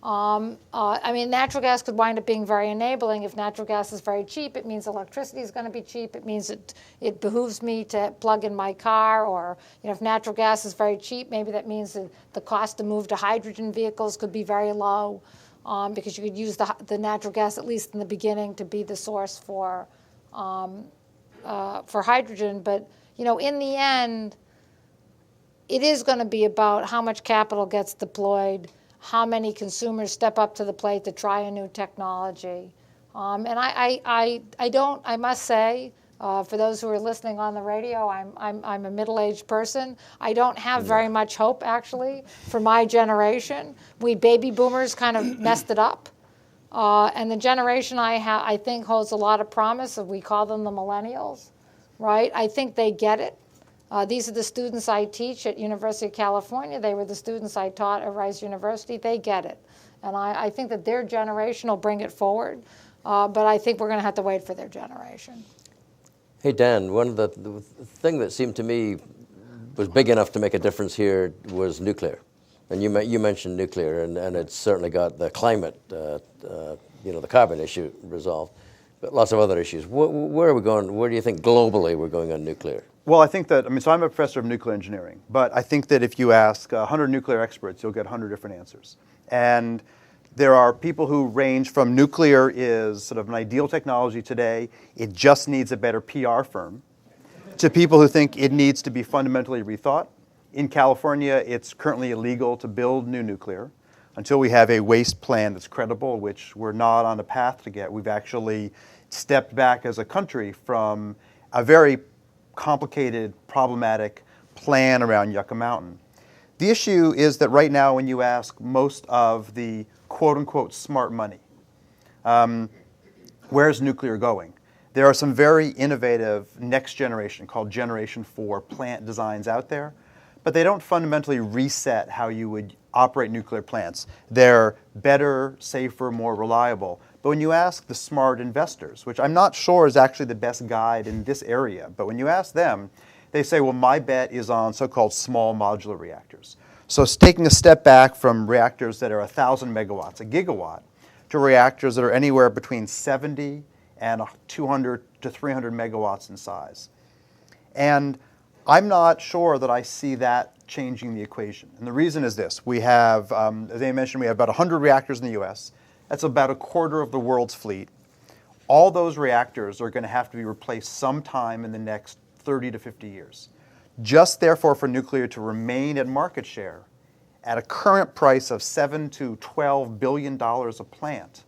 I mean, natural gas could wind up being very enabling. If natural gas is very cheap, it means electricity is going to be cheap. It means it behooves me to plug in my car. Or, if natural gas is very cheap, maybe that means that the cost to move to hydrogen vehicles could be very low, because you could use the natural gas, at least in the beginning, to be the source for hydrogen. But, in the end, it is going to be about how much capital gets deployed, how many consumers step up to the plate to try a new technology. And I must say, for those who are listening on the radio, I'm a middle-aged person. I don't have very much hope, actually, for my generation. We baby boomers kind of messed it up. And the generation I think holds a lot of promise. We call them the millennials, right? I think they get it. These are the students I teach at University of California. They were the students I taught at Rice University. They get it. And I think that their generation will bring it forward. But I think we're going to have to wait for their generation. Hey, Dan, one of the thing that seemed to me was big enough to make a difference here was nuclear. And you mentioned nuclear, and it's certainly got the climate, the carbon issue resolved, but lots of other issues. Where are we going? Where do you think globally we're going on nuclear? Well, I think that, so I'm a professor of nuclear engineering, but I think that if you ask 100 nuclear experts, you'll get 100 different answers. And there are people who range from nuclear is sort of an ideal technology today, it just needs a better PR firm, to people who think it needs to be fundamentally rethought. In California, it's currently illegal to build new nuclear until we have a waste plan that's credible, which we're not on the path to get. We've actually stepped back as a country from a very complicated, problematic plan around Yucca Mountain. The issue is that right now when you ask most of the quote-unquote smart money, where's nuclear going? There are some very innovative next generation, called Generation 4 plant designs out there, but they don't fundamentally reset how you would operate nuclear plants. They're better, safer, more reliable, But when you ask the smart investors, which I'm not sure is actually the best guide in this area, but when you ask them, they say, well, my bet is on so-called small modular reactors. So it's taking a step back from reactors that are 1,000 megawatts, a gigawatt, to reactors that are anywhere between 70 and 200 to 300 megawatts in size. And I'm not sure that I see that changing the equation. And the reason is this. We have, as I mentioned, we have about 100 reactors in the US. That's about a quarter of the world's fleet. All those reactors are going to have to be replaced sometime in the next 30 to 50 years. Just therefore for nuclear to remain at market share at a current price of $7 to $12 billion a plant,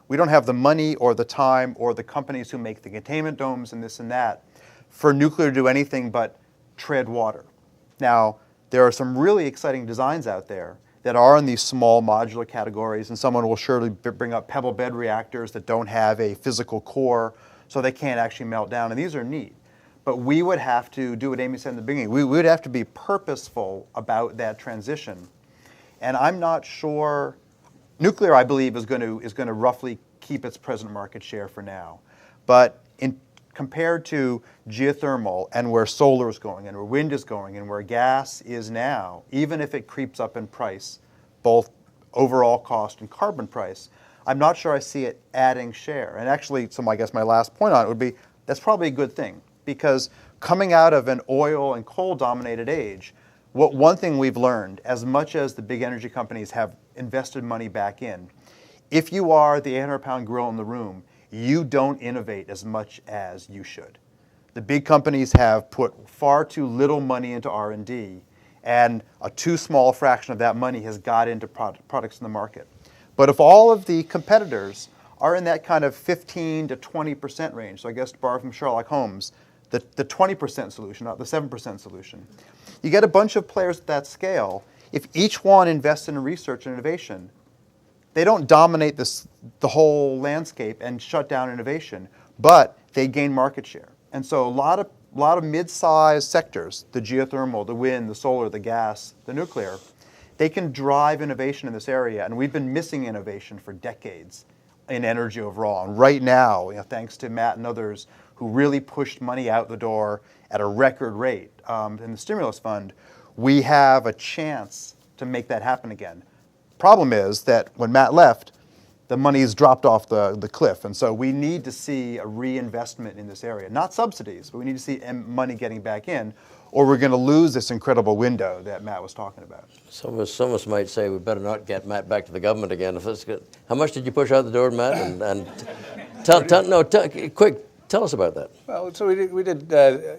we don't have the money or the time or the companies who make the containment domes and this and that for nuclear to do anything but tread water. Now, there are some really exciting designs out there that are in these small modular categories, and someone will surely bring up pebble bed reactors that don't have a physical core, so they can't actually melt down, and these are neat. But we would have to do what Amy said in the beginning. We would have to be purposeful about that transition. And I'm not sure, nuclear I believe is going to roughly keep its present market share for now. But compared to geothermal and where solar is going and where wind is going and where gas is now, even if it creeps up in price, both overall cost and carbon price, I'm not sure I see it adding share. And actually, I guess my last point on it would be that's probably a good thing, because coming out of an oil and coal dominated age, one thing we've learned, as much as the big energy companies have invested money back in, if you are the 800-pound gorilla in the room, you don't innovate as much as you should. The big companies have put far too little money into R&D, and a too small fraction of that money has got into products in the market. But if all of the competitors are in that kind of 15 to 20% range, so I guess to borrow from Sherlock Holmes, the 20% solution, not the 7% solution, you get a bunch of players at that scale. If each one invests in research and innovation, they don't dominate the whole landscape and shut down innovation, but they gain market share. And so a lot of mid-sized sectors, the geothermal, the wind, the solar, the gas, the nuclear, they can drive innovation in this area. And we've been missing innovation for decades in energy overall. And right now, thanks to Matt and others who really pushed money out the door at a record rate in the stimulus fund, we have a chance to make that happen again. Problem is that when Matt left, the money's dropped off the cliff. And so we need to see a reinvestment in this area. Not subsidies, but we need to see money getting back in, or we're going to lose this incredible window that Matt was talking about. Some of us might say we better not get Matt back to the government again. If it's good. How much did you push out the door, Matt? And quick, tell us about that. Well, so we did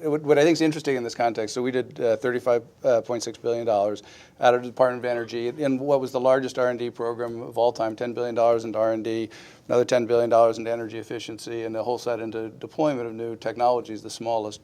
what I think is interesting in this context. So we did $35.6 billion out of the Department of Energy in what was the largest R&D program of all time, $10 billion into R&D, another $10 billion into energy efficiency, and the whole set into deployment of new technologies, the smallest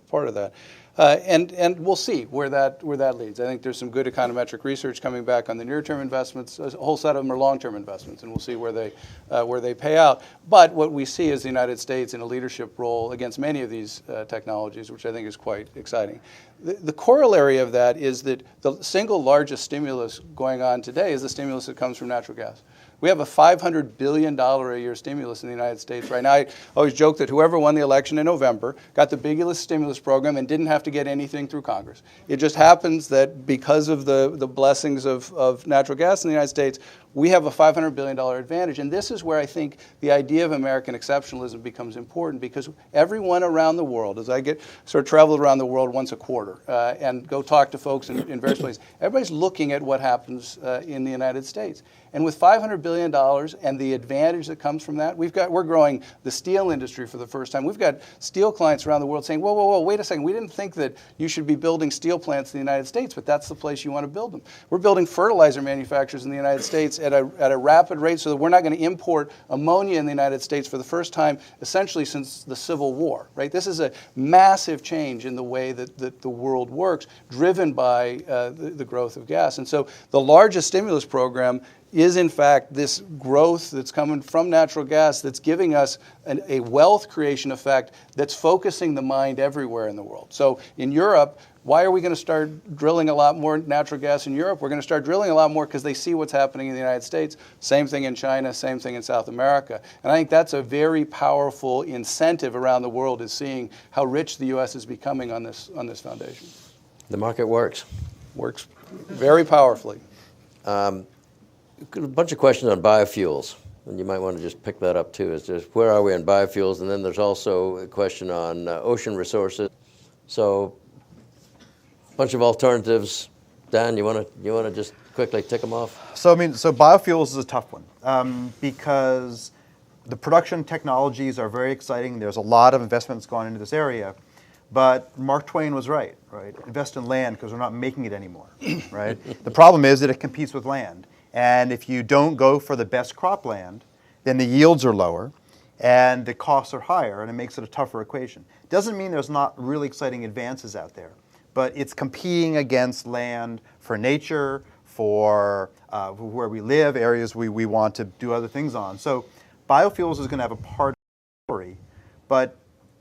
part of that. And we'll see where that leads. I think there's some good econometric research coming back on the near-term investments. A whole set of them are long-term investments, and we'll see where they pay out. But what we see is the United States in a leadership role against many of these technologies, which I think is quite exciting. The corollary of that is that the single largest stimulus going on today is the stimulus that comes from natural gas. We have a $500 billion a year stimulus in the United States right now. I always joke that whoever won the election in November got the biggest stimulus program and didn't have to get anything through Congress. It just happens that because of the blessings of natural gas in the United States, we have a $500 billion advantage. And this is where I think the idea of American exceptionalism becomes important, because everyone around the world, as I travel around the world once a quarter and go talk to folks in various places, everybody's looking at what happens in the United States. And with $500 billion and the advantage that comes from that, we're growing the steel industry for the first time. We've got steel clients around the world saying, whoa, wait a second. We didn't think that you should be building steel plants in the United States, but that's the place you want to build them. We're building fertilizer manufacturers in the United States at a rapid rate so that we're not going to import ammonia in the United States for the first time essentially since the Civil War, right? This is a massive change in the way that the world works, driven by the growth of gas. And so the largest stimulus program is in fact this growth that's coming from natural gas that's giving us a wealth creation effect that's focusing the mind everywhere in the world. So in Europe, why are we going to start drilling a lot more natural gas in Europe? We're going to start drilling a lot more because they see what's happening in the United States. Same thing in China, same thing in South America. And I think that's a very powerful incentive around the world, is seeing how rich the U.S. is becoming on this foundation. The market works. Works very powerfully. A bunch of questions on biofuels, and you might want to just pick that up too. Is just where are we on biofuels? And then there's also a question on ocean resources. So, a bunch of alternatives. Dan, you want to just quickly tick them off? So biofuels is a tough one because the production technologies are very exciting. There's a lot of investments going into this area. But Mark Twain was right? Invest in land because we're not making it anymore, right? The problem is that it competes with land. And if you don't go for the best cropland, then the yields are lower and the costs are higher, and it makes it a tougher equation. Doesn't mean there's not really exciting advances out there, but it's competing against land for nature, for where we live, areas we want to do other things on. So biofuels is going to have a part of the story, but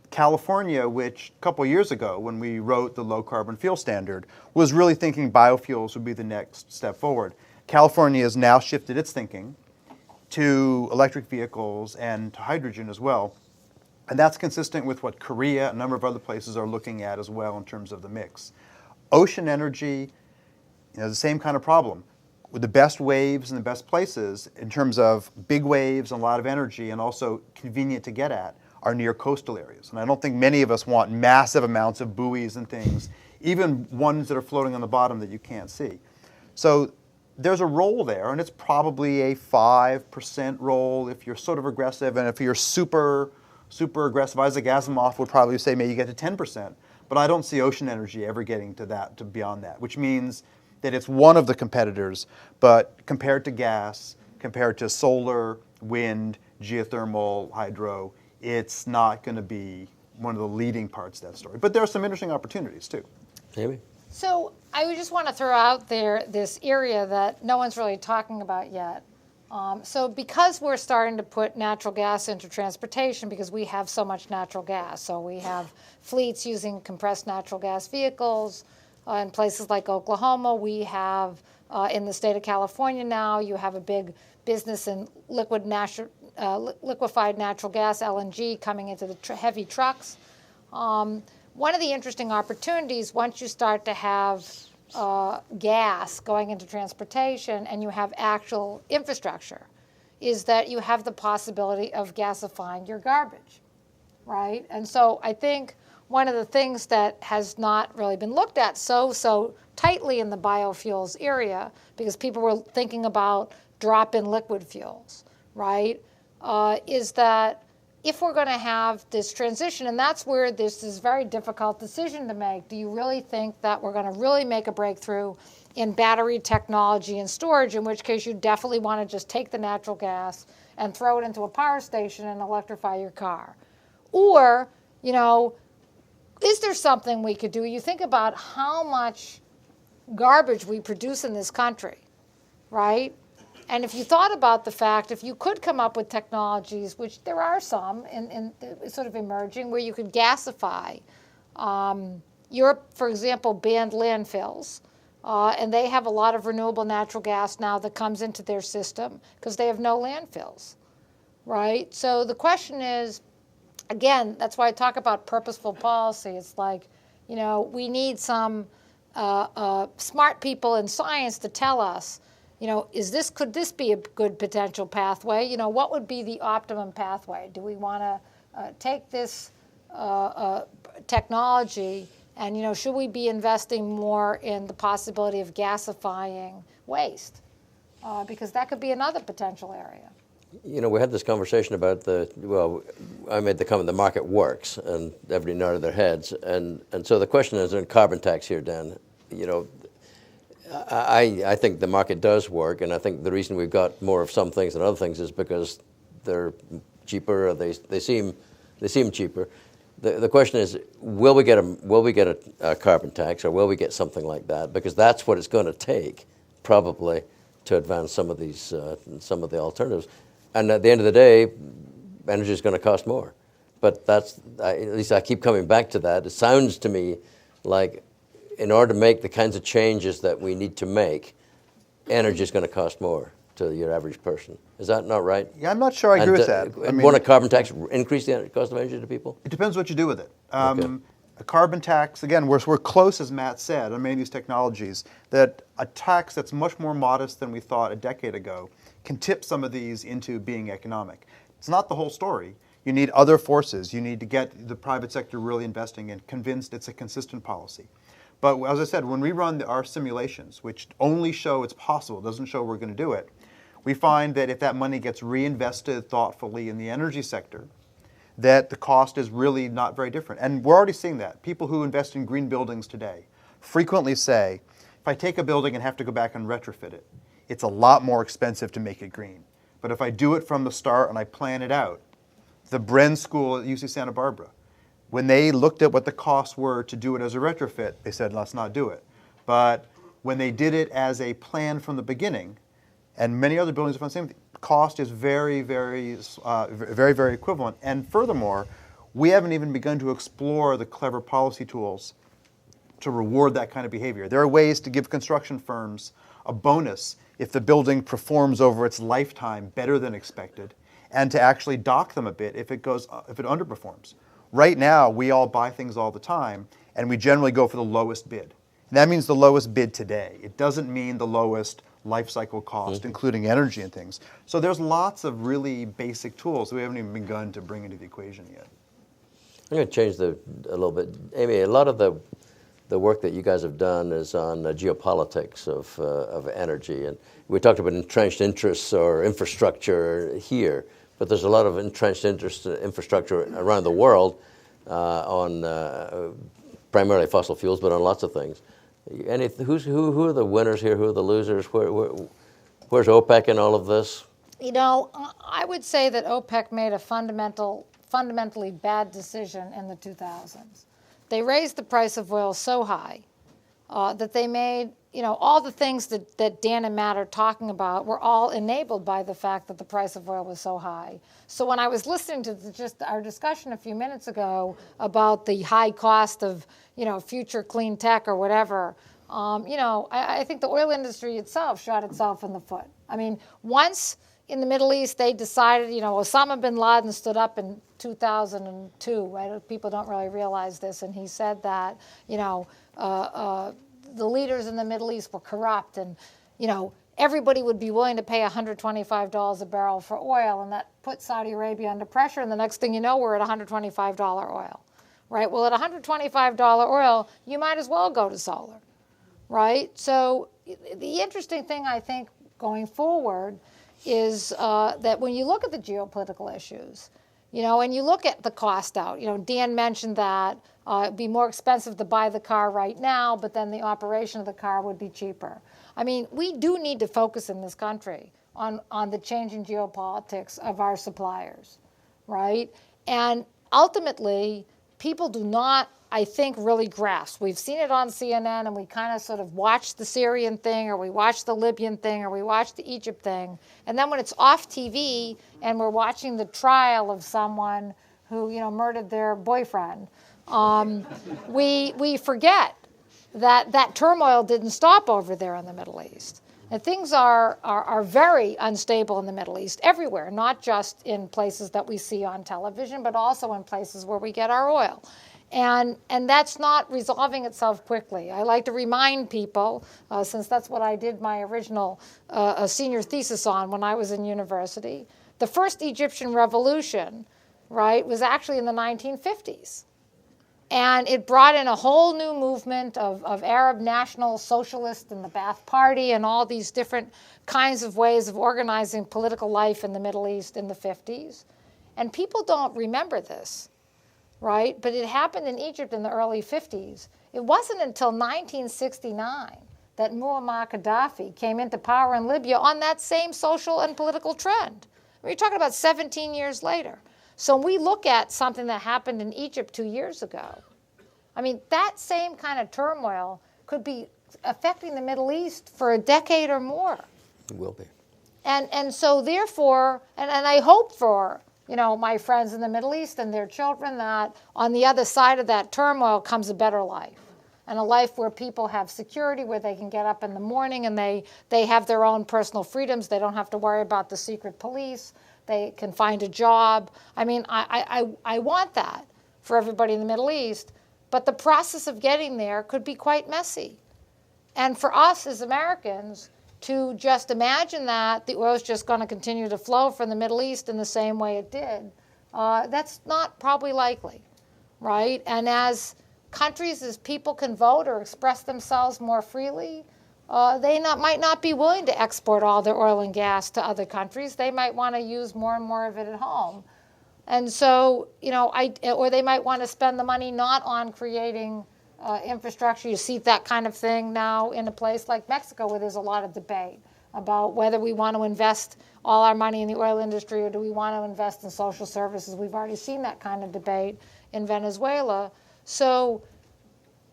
California, which a couple years ago when we wrote the low carbon fuel standard, was really thinking biofuels would be the next step forward. California has now shifted its thinking to electric vehicles and to hydrogen as well. And that's consistent with what Korea, a number of other places are looking at as well in terms of the mix. Ocean energy, the same kind of problem. With the best waves in the best places in terms of big waves and a lot of energy and also convenient to get at, are near coastal areas. And I don't think many of us want massive amounts of buoys and things, even ones that are floating on the bottom that you can't see. So there's a role there, and it's probably a 5% role if you're sort of aggressive, and if you're super aggressive, Isaac Asimov would probably say maybe you get to 10%. But I don't see ocean energy ever getting to that, to beyond that, which means that it's one of the competitors, but compared to gas, compared to solar, wind, geothermal, hydro, it's not going to be one of the leading parts of that story. But there are some interesting opportunities too. Amy? So I would just want to throw out there this area that no one's really talking about yet. So because we're starting to put natural gas into transportation, because we have so much natural gas, so we have fleets using compressed natural gas vehicles in places like Oklahoma. We have in the state of California now, you have a big business in liquefied natural gas, LNG, coming into the heavy trucks. One of the interesting opportunities, once you start to have gas going into transportation and you have actual infrastructure, is that you have the possibility of gasifying your garbage, right? And so I think one of the things that has not really been looked at so tightly in the biofuels area, because people were thinking about drop-in liquid fuels, right, is that if we're going to have this transition, and that's where this is a very difficult decision to make, do you really think that we're going to really make a breakthrough in battery technology and storage, in which case you definitely want to just take the natural gas and throw it into a power station and electrify your car? Or, is there something we could do? You think about how much garbage we produce in this country, right? And if you thought about the fact, if you could come up with technologies, which there are some in sort of emerging, where you could gasify. Europe, for example, banned landfills, and they have a lot of renewable natural gas now that comes into their system because they have no landfills, right? So the question is, again, that's why I talk about purposeful policy. It's like, we need some smart people in science to tell us, could this be a good potential pathway? What would be the optimum pathway? Do we want to take this technology and, should we be investing more in the possibility of gasifying waste? Because that could be another potential area. We had this conversation about I made the comment the market works, and everybody nodded their heads. And so the question is on carbon tax here, Dan. I think the market does work, and I think the reason we've got more of some things than other things is because they're cheaper, or they seem cheaper. The question is, will we get a carbon tax, or will we get something like that? Because that's what it's going to take, probably, to advance some of the alternatives. And at the end of the day, energy is going to cost more. But at least I keep coming back to that. It sounds to me like in order to make the kinds of changes that we need to make, energy is going to cost more to your average person. Is that not right? Yeah, I'm not sure I agree with that. Won't a carbon tax increase the cost of energy to people? It depends what you do with it. Okay. A carbon tax, again, we're close, as Matt said, on many of these technologies, that a tax that's much more modest than we thought a decade ago can tip some of these into being economic. It's not the whole story. You need other forces. You need to get the private sector really investing and convinced it's a consistent policy. But as I said, when we run our simulations, which only show it's possible, doesn't show we're going to do it, we find that if that money gets reinvested thoughtfully in the energy sector, that the cost is really not very different. And we're already seeing that. People who invest in green buildings today frequently say, if I take a building and have to go back and retrofit it, it's a lot more expensive to make it green. But if I do it from the start and I plan it out, the Bren School at UC Santa Barbara, when they looked at what the costs were to do it as a retrofit, they said, let's not do it. But when they did it as a plan from the beginning, and many other buildings have found the same thing, cost is very, very equivalent. And furthermore, we haven't even begun to explore the clever policy tools to reward that kind of behavior. There are ways to give construction firms a bonus if the building performs over its lifetime better than expected, and to actually dock them a bit if it underperforms. Right now, we all buy things all the time, and we generally go for the lowest bid. And that means the lowest bid today. It doesn't mean the lowest life cycle cost, including energy and things. So there's lots of really basic tools that we haven't even begun to bring into the equation yet. I'm going to change a little bit. Amy, a lot of the work that you guys have done is on geopolitics of energy. And we talked about entrenched interests or infrastructure here, but there's a lot of entrenched infrastructure around the world on primarily fossil fuels, but on lots of things. Who are the winners here? Who are the losers? Where's OPEC in all of this? You know, I would say that OPEC made a fundamentally bad decision in the 2000s. They raised the price of oil so high that they made, all the things that Dan and Matt are talking about were all enabled by the fact that the price of oil was so high. So when I was listening to just our discussion a few minutes ago about the high cost of, future clean tech or whatever, I think the oil industry itself shot itself in the foot. I mean, once in the Middle East they decided, Osama bin Laden stood up in 2002, right? People don't really realize this, and he said that, the leaders in the Middle East were corrupt, and everybody would be willing to pay $125 a barrel for oil, and that put Saudi Arabia under pressure. And the next thing you know, we're at $125 oil, right? Well, at $125 oil, you might as well go to solar, right? So the interesting thing, I think, going forward is that when you look at the geopolitical issues, and you look at the cost out, Dan mentioned that it'd be more expensive to buy the car right now, but then the operation of the car would be cheaper. I mean, we do need to focus in this country on the changing geopolitics of our suppliers, right? And ultimately, people do not, I think, really grasp. We've seen it on CNN, and we kind of sort of watch the Syrian thing, or we watch the Libyan thing, or we watch the Egypt thing. And then when it's off TV and we're watching the trial of someone who, murdered their boyfriend, we forget that turmoil didn't stop over there in the Middle East. And things are very unstable in the Middle East everywhere, not just in places that we see on television, but also in places where we get our oil. And that's not resolving itself quickly. I like to remind people, since that's what I did my original senior thesis on when I was in university, the first Egyptian revolution, right, was actually in the 1950s. And it brought in a whole new movement of Arab National Socialists and the Ba'ath Party and all these different kinds of ways of organizing political life in the Middle East in the 50s. And people don't remember this, right? But it happened in Egypt in the early 50s. It wasn't until 1969 that Muammar Gaddafi came into power in Libya on that same social and political trend. We're talking about 17 years later. So when we look at something that happened in Egypt 2 years ago, I mean, that same kind of turmoil could be affecting the Middle East for a decade or more. It will be. And so therefore, and I hope for, my friends in the Middle East and their children that on the other side of that turmoil comes a better life. And a life where people have security, where they can get up in the morning and they have their own personal freedoms. They don't have to worry about the secret police. They can find a job. I mean, I want that for everybody in the Middle East. But the process of getting there could be quite messy. And for us as Americans, to just imagine that the oil is just going to continue to flow from the Middle East in the same way it did, that's not probably likely, right? And as countries, as people can vote or express themselves more freely, they might not be willing to export all their oil and gas to other countries. They might want to use more and more of it at home. And so, or they might want to spend the money not on creating infrastructure. You see that kind of thing now in a place like Mexico, where there's a lot of debate about whether we want to invest all our money in the oil industry or do we want to invest in social services. We've already seen that kind of debate in Venezuela. So,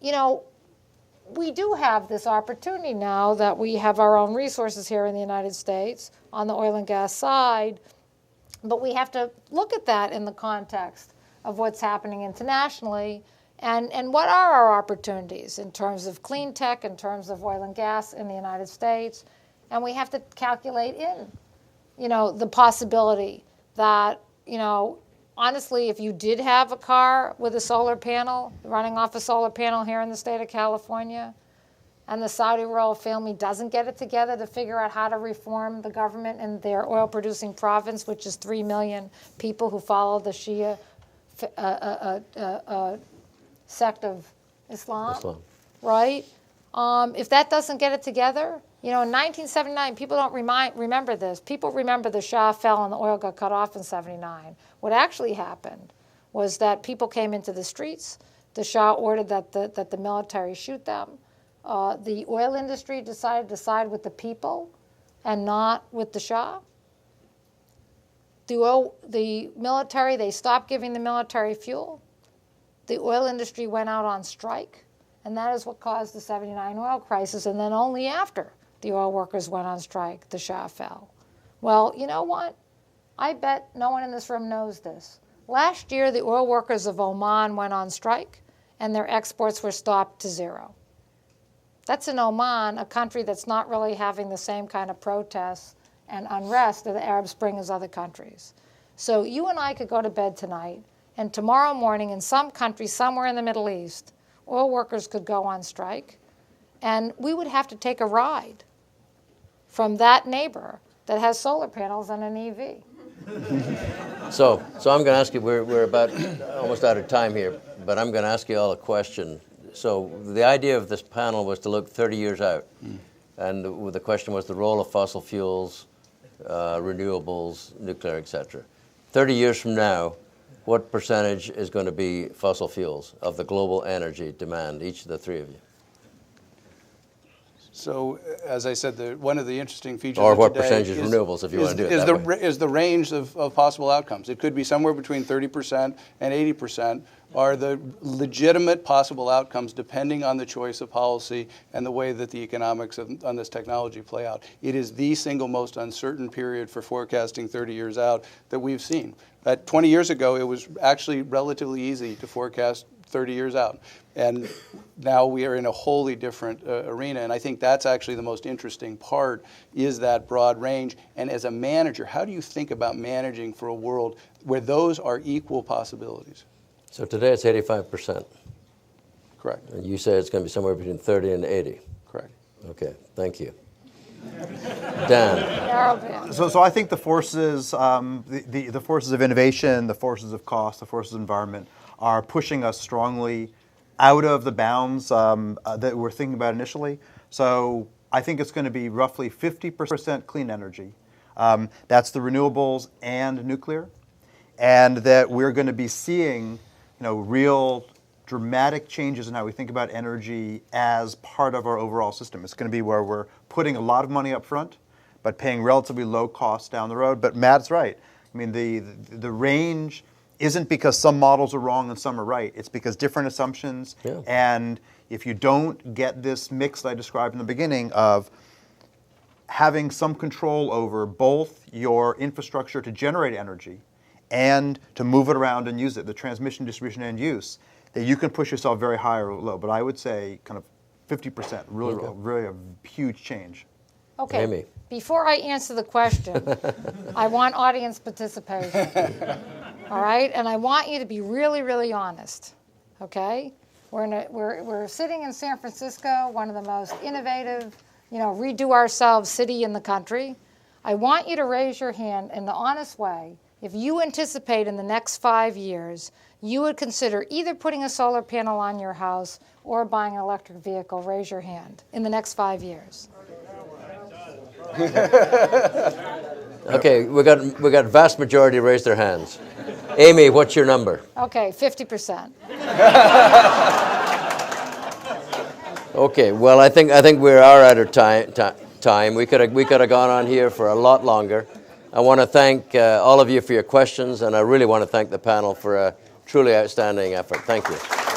we do have this opportunity now that we have our own resources here in the United States on the oil and gas side, but we have to look at that in the context of what's happening internationally and what are our opportunities in terms of clean tech, in terms of oil and gas in the United States. And we have to calculate in, the possibility that, honestly, if you did have a car with a solar panel, running off a solar panel here in the state of California, and the Saudi royal family doesn't get it together to figure out how to reform the government in their oil-producing province, which is 3 million people who follow the Shia sect of Islam. Right? If that doesn't get it together, in 1979, people don't remember this. People remember the Shah fell and the oil got cut off in 79. What actually happened was that people came into the streets. The Shah ordered that the military shoot them. The oil industry decided to side with the people and not with the Shah. The military, they stopped giving the military fuel. The oil industry went out on strike, and that is what caused the 79 oil crisis. And then only after the oil workers went on strike, the Shah fell. Well, you know what? I bet no one in this room knows this. Last year, the oil workers of Oman went on strike, and their exports were stopped to zero. That's in Oman, a country that's not really having the same kind of protests and unrest of the Arab Spring as other countries. So you and I could go to bed tonight, and tomorrow morning in some country somewhere in the Middle East, oil workers could go on strike, and we would have to take a ride from that neighbor that has solar panels and an EV. So I'm going to ask you, we're about almost out of time here, but I'm going to ask you all a question. So the idea of this panel was to look 30 years out, and the question was the role of fossil fuels, renewables, nuclear, et cetera. 30 years from now, what percentage is going to be fossil fuels of the global energy demand, each of the three of you? So, as I said, one of the interesting features Or of what today percentage is renewables, if you want to do it that way. is the range of possible outcomes. It could be somewhere between 30% and 80% are the legitimate possible outcomes depending on the choice of policy and the way that the economics on this technology play out. It is the single most uncertain period for forecasting 30 years out that we've seen. 20 years ago, it was actually relatively easy to forecast 30 years out. And now we are in a wholly different arena. And I think that's actually the most interesting part, is that broad range. And as a manager, how do you think about managing for a world where those are equal possibilities? So today it's 85%. Correct. And you say it's going to be somewhere between 30 and 80. Correct. Okay, thank you. Dan. So I think the forces, the forces of innovation, the forces of cost, the forces of environment are pushing us strongly out of the bounds that we're thinking about initially. So I think it's going to be roughly 50% clean energy. That's the renewables and nuclear. And that we're going to be seeing, real dramatic changes in how we think about energy as part of our overall system. It's going to be where we're putting a lot of money up front, but paying relatively low costs down the road. But Matt's right. I mean, the range isn't because some models are wrong and some are right. It's because different assumptions. Yeah. And if you don't get this mix that I described in the beginning of having some control over both your infrastructure to generate energy and to move it around and use it, the transmission, distribution, and use, that you can push yourself very high or low. But I would say kind of 50%, really a huge change. Okay. Amy. Before I answer the question, I want audience participation. All right? And I want you to be really, really honest. Okay? We're sitting in San Francisco, one of the most innovative, redo ourselves city in the country. I want you to raise your hand in the honest way. If you anticipate in the next 5 years, you would consider either putting a solar panel on your house or buying an electric vehicle, raise your hand in the next 5 years. Okay, we got vast majority raise their hands. Amy, what's your number? Okay, 50%. Okay, well, I think we are out of time. We could have gone on here for a lot longer. I want to thank all of you for your questions, and I really want to thank the panel for a truly outstanding effort. Thank you.